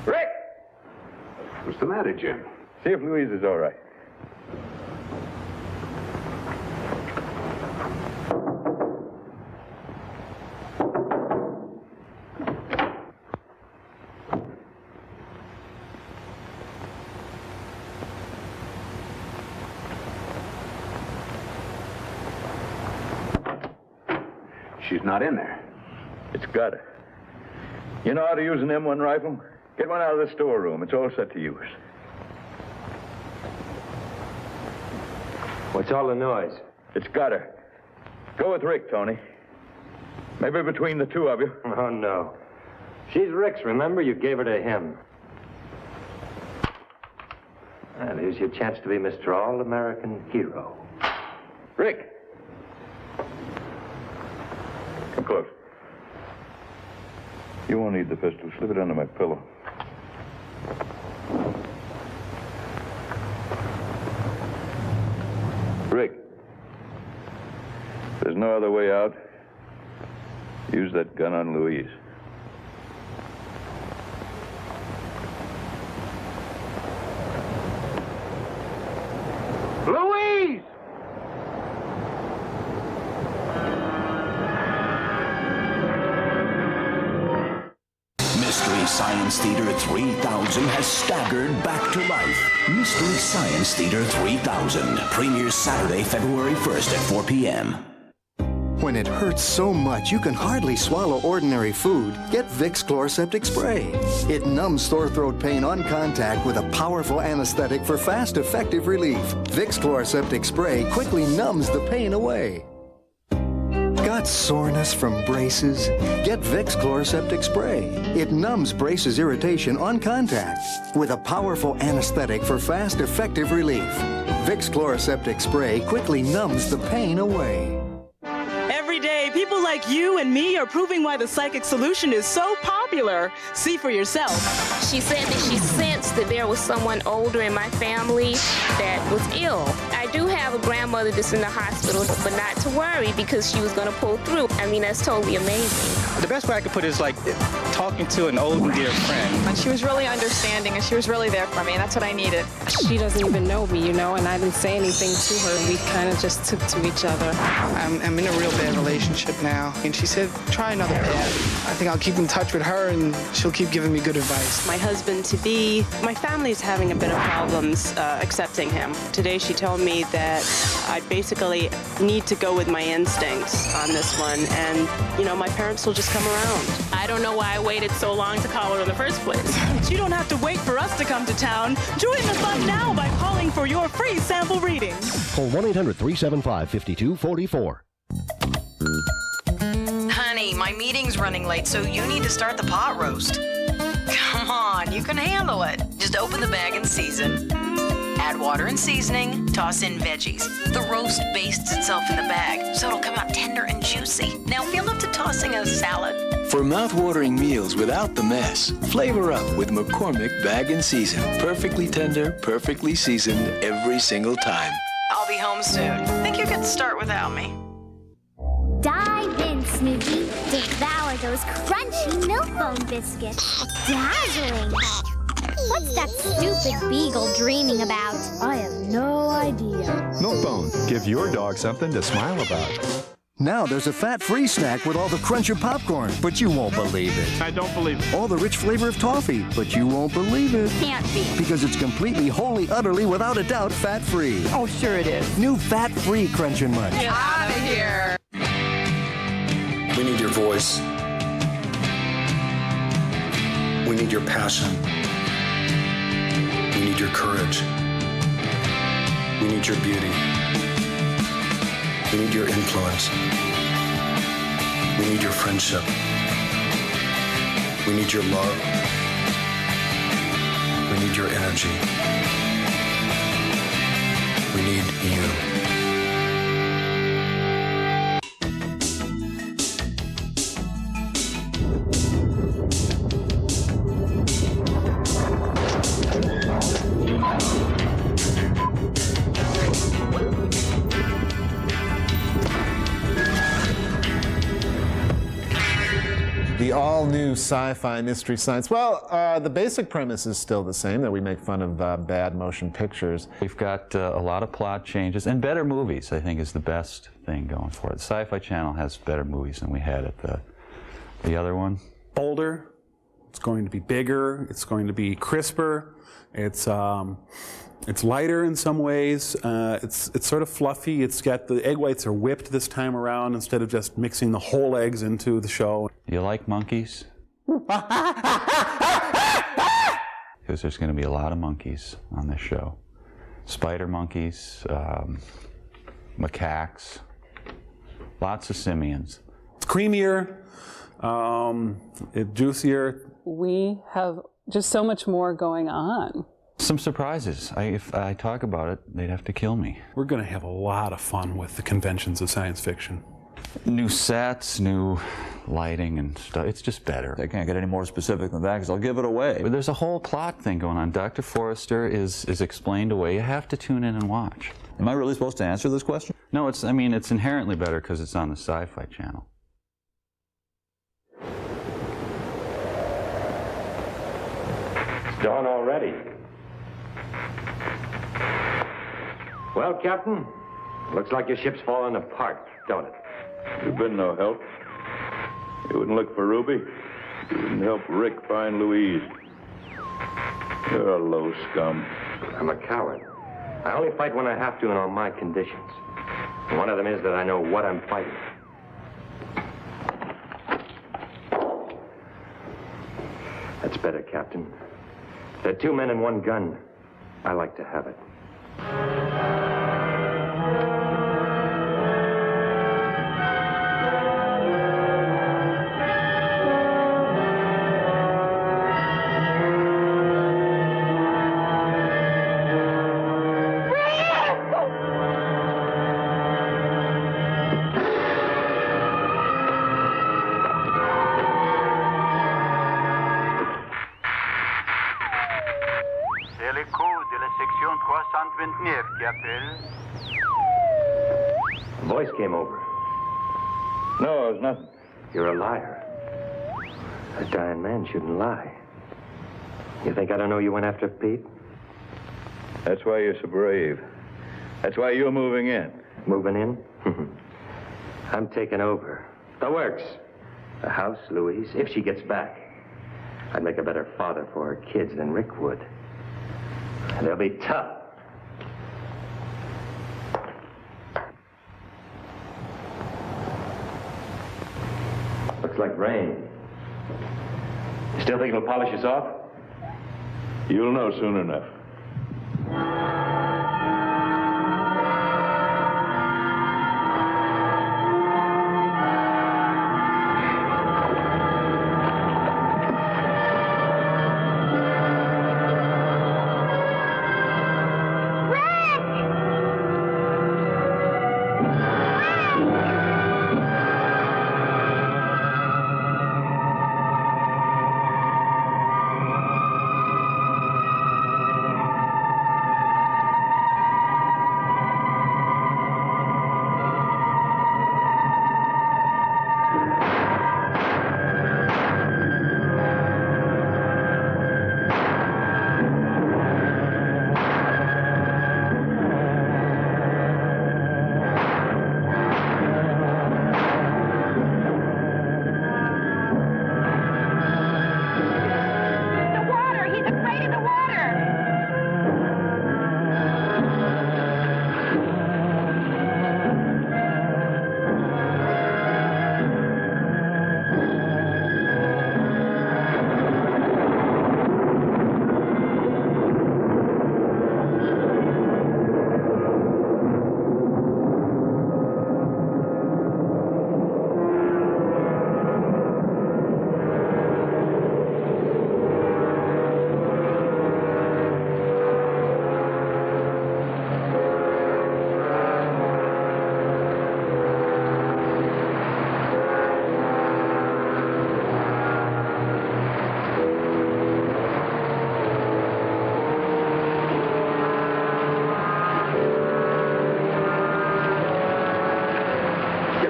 Rick! What's the matter, Jim? See if Louise is all right. She's not in there. It's got her. You know how to use an M1 rifle? Get one out of the storeroom. It's all set to use. What's all the noise? It's got her. Go with Rick, Tony. Maybe between the two of you. Oh, no. She's Rick's, remember? You gave her to him. Well, here's your chance to be Mr. All-American Hero. Rick! Come close. You won't need the pistol. Slip it under my pillow. Rick, if there's no other way out, use that gun on Louise. Louise! Mystery Science Theater 3000 has staggered back to life. Mystery Science Theater 3000 premieres Saturday, February 1st at 4 p.m. When it hurts so much you can hardly swallow ordinary food, get Vicks Chloroseptic Spray. It numbs sore throat pain on contact with a powerful anesthetic for fast, effective relief. Vicks Chloroseptic Spray quickly numbs the pain away. Got soreness from braces? Get Vicks Chloroseptic Spray. It numbs braces irritation on contact with a powerful anesthetic for fast, effective relief. Vicks Chloroseptic Spray quickly numbs the pain away. Every day, people like you and me are proving why the psychic solution is so popular. See for yourself. She said that she sensed that there was someone older in my family that was ill. I do have a grandmother that's in the hospital, but not to worry because she was going to pull through. I mean, that's totally amazing. The best way I could put it is like talking to an old and dear friend. And she was really understanding, and she was really there for me, and that's what I needed. She doesn't even know me, you know, and I didn't say anything to her. We kind of just took to each other. I'm in a real bad relationship now, and she said, try another path. I think I'll keep in touch with her, and she'll keep giving me good advice. My husband-to-be, my family's having a bit of problems accepting him. Today she told me that I basically need to go with my instincts on this one, and, you know, my parents will just come around. I don't know why I waited so long to call her in the first place. You don't have to wait for us to come to town. Join the fun now by calling for your free sample reading. Call 1-800-375-5244. Honey, my meeting's running late, so you need to start the pot roast. Come on, you can handle it. Just open the bag and season. Add water and seasoning, toss in veggies. The roast bastes itself in the bag, so it'll come out tender and juicy. Now feel up to tossing a salad. For mouth-watering meals without the mess, flavor up with McCormick Bag and Season. Perfectly tender, perfectly seasoned every single time. I'll be home soon. Think you could start without me? Dive in, Snoopy. Devour those crunchy milk bone biscuits. Dazzling. What's that stupid beagle dreaming about? I have no idea. Milkbone. Give your dog something to smile about. Now there's a fat-free snack with all the crunch of popcorn, but you won't believe it. I don't believe it. All the rich flavor of toffee, but you won't believe it. Can't be. Because it's completely, wholly, utterly, without a doubt, fat-free. Oh, sure it is. New fat-free Crunch and Munch. Get out of here. We need your voice. We need your passion. We need your courage. We need your beauty. We need your influence. We need your friendship. We need your love. We need your energy. We need you. all-new sci-fi mystery science. Well, the basic premise is still the same, that we make fun of bad motion pictures. We've got a lot of plot changes and better movies, I think, is the best thing going for it. The Sci-Fi Channel has better movies than we had at the other one. Bolder, it's going to be bigger, it's going to be crisper, it's lighter in some ways, it's sort of fluffy, it's got the egg whites are whipped this time around instead of just mixing the whole eggs into the show. You like monkeys? Because there's going to be a lot of monkeys on this show. Spider monkeys, macaques, lots of simians. It's creamier, it's juicier. We have just so much more going on. Some surprises. If I talk about it, they'd have to kill me. We're going to have a lot of fun with the conventions of science fiction. New sets, new lighting and stuff. It's just better. I can't get any more specific than that because I'll give it away. But there's a whole plot thing going on. Dr. Forrester is explained away. You have to tune in and watch. Am I really supposed to answer this question? No, it's inherently better because it's on the Sci-Fi Channel. It's dawn already. Well, Captain, looks like your ship's falling apart, don't it? You've been no help. You wouldn't look for Ruby. You wouldn't help Rick find Louise. You're a low scum. I'm a coward. I only fight when I have to and on my conditions. And one of them is that I know what I'm fighting. That's better, Captain. There are 2 men and 1 gun. I like to have it. A voice came over. No, it was nothing. You're a liar. A dying man shouldn't lie. You think I don't know you went after Pete? That's why you're so brave. That's why you're moving in. Moving in? I'm taking over. The works. The house, Louise, if she gets back. I'd make a better father for her kids than Rick would. And they'll be tough. Looks like rain. You still think it'll polish us off? You'll know soon enough.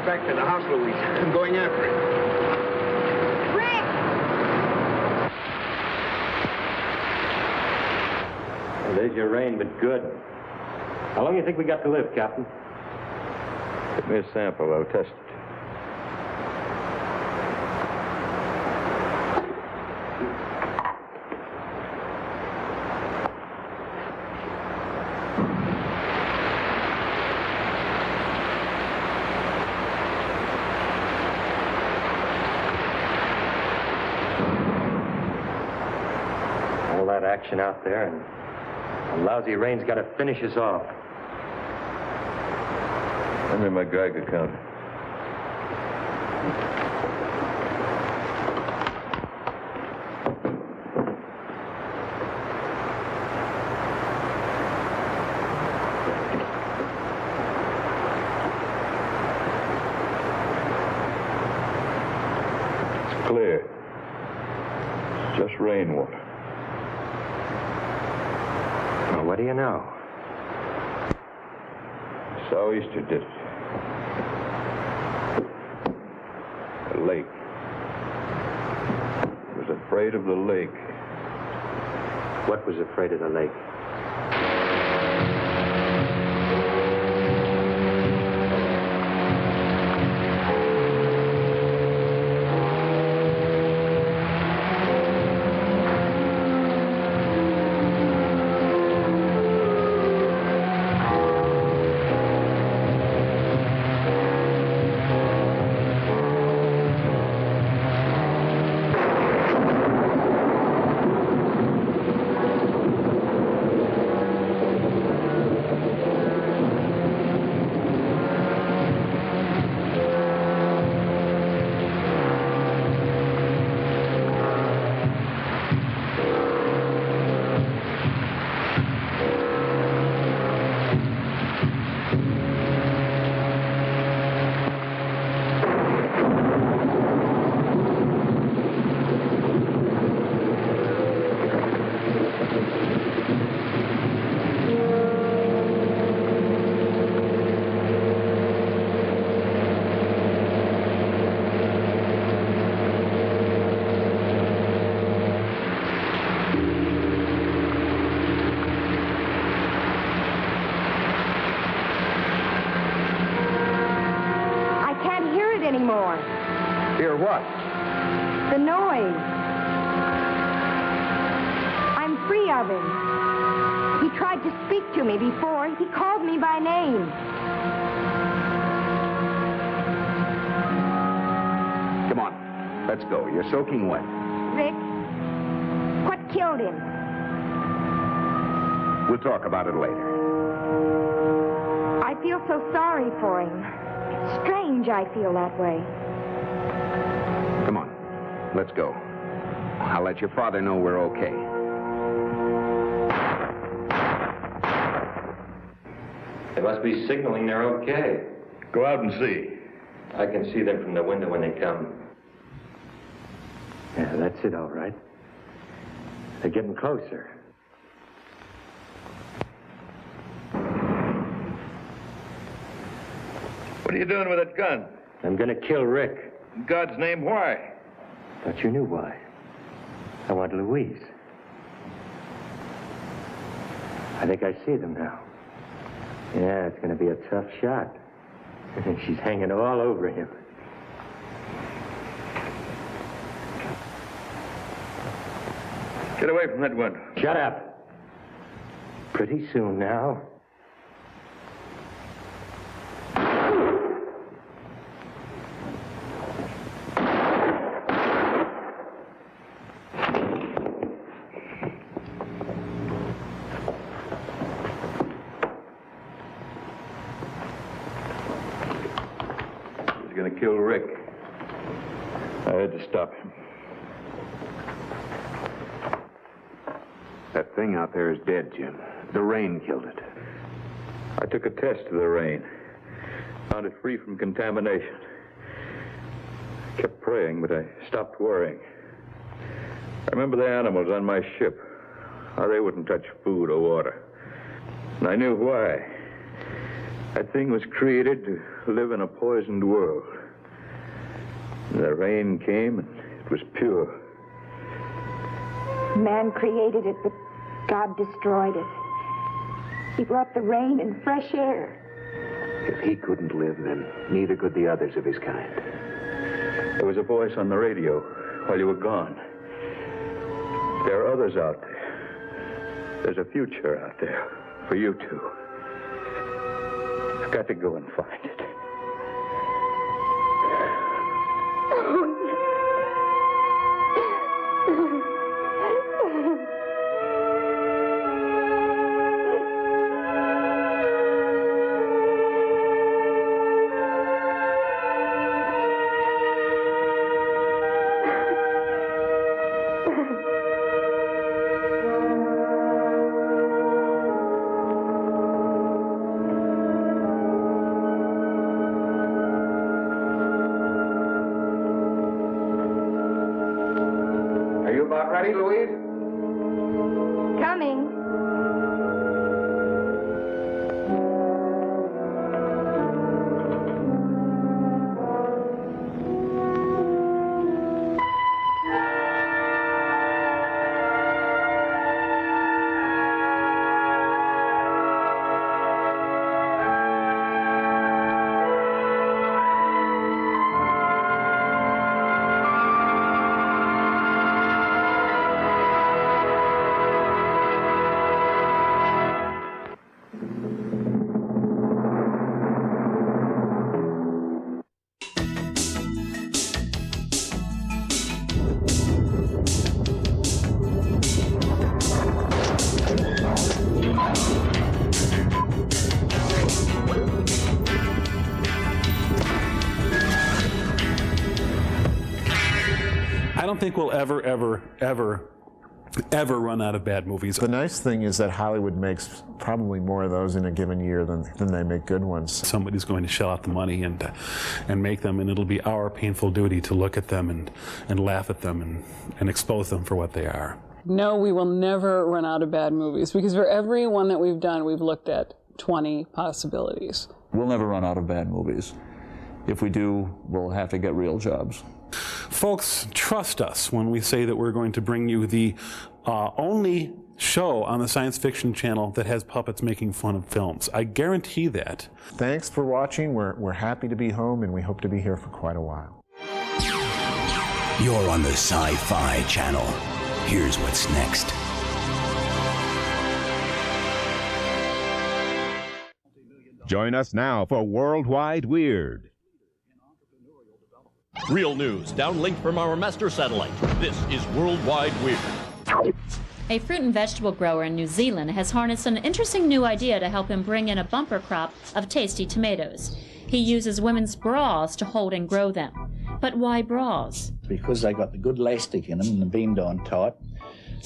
Back to the house, Louise. I'm going after it. Rick! Well, there's your rain, but good. How long do you think we got to live, Captain? Give me a sample. I'll test it. All that action out there, and the lousy rain's got to finish us off. Hand me my Geiger counter. It's clear. It's just rainwater. Well, what do you know? Sou'easter did it. The lake. He was afraid of the lake. What was afraid of the lake? Anymore. Hear what? The noise. I'm free of him. He tried to speak to me before. He called me by name. Come on, let's go. You're soaking wet. Rick, what killed him? We'll talk about it later. I feel so sorry for him. Strange I feel that way. Come on, let's go. I'll let your father know we're okay. They must be signaling they're okay. Go out and see. I can see them from the window when they come. Yeah, that's it, all right. They're getting closer. What are you doing with that gun? I'm gonna kill Rick. In God's name, why? Thought you knew why. I want Louise. I think I see them now. Yeah, it's gonna be a tough shot. She's hanging all over him. Get away from that window. Shut up. Pretty soon now. Going to kill Rick. I had to stop him. That thing out there is dead, Jim. The rain killed it. I took a test of the rain. Found it free from contamination. I kept praying, but I stopped worrying. I remember the animals on my ship. How they wouldn't touch food or water. And I knew why. That thing was created to live in a poisoned world. The rain came and it was pure. Man created it, but God destroyed it. He brought the rain and fresh air. If he couldn't live, then neither could the others of his kind. There was a voice on the radio while you were gone. There are others out there. There's a future out there for you two. I've got to go and find it. Ready, Louise? Coming. I don't think we'll ever run out of bad movies. The nice thing is that Hollywood makes probably more of those in a given year than they make good ones. Somebody's going to shell out the money and make them, and it'll be our painful duty to look at them and laugh at them and expose them for what they are. No, we will never run out of bad movies, because for every one that we've done, we've looked at 20 possibilities. We'll never run out of bad movies. If we do, we'll have to get real jobs. Folks, trust us when we say that we're going to bring you the only show on the Science Fiction Channel that has puppets making fun of films. I guarantee that. Thanks for watching. We're happy to be home, and we hope to be here for quite a while. You're on the Sci-Fi Channel. Here's what's next. Join us now for Worldwide Weird. Real news, downlinked from our master satellite. This is Worldwide Weird. A fruit and vegetable grower in New Zealand has harnessed an interesting new idea to help him bring in a bumper crop of tasty tomatoes. He uses women's bras to hold and grow them. But why bras? Because they got the good elastic in them and the bend on tight,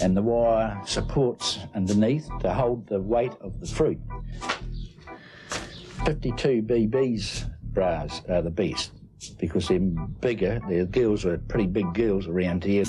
and the wire supports underneath to hold the weight of the fruit. 52 BB's bras are the best, because they're bigger. The girls are pretty big girls around here.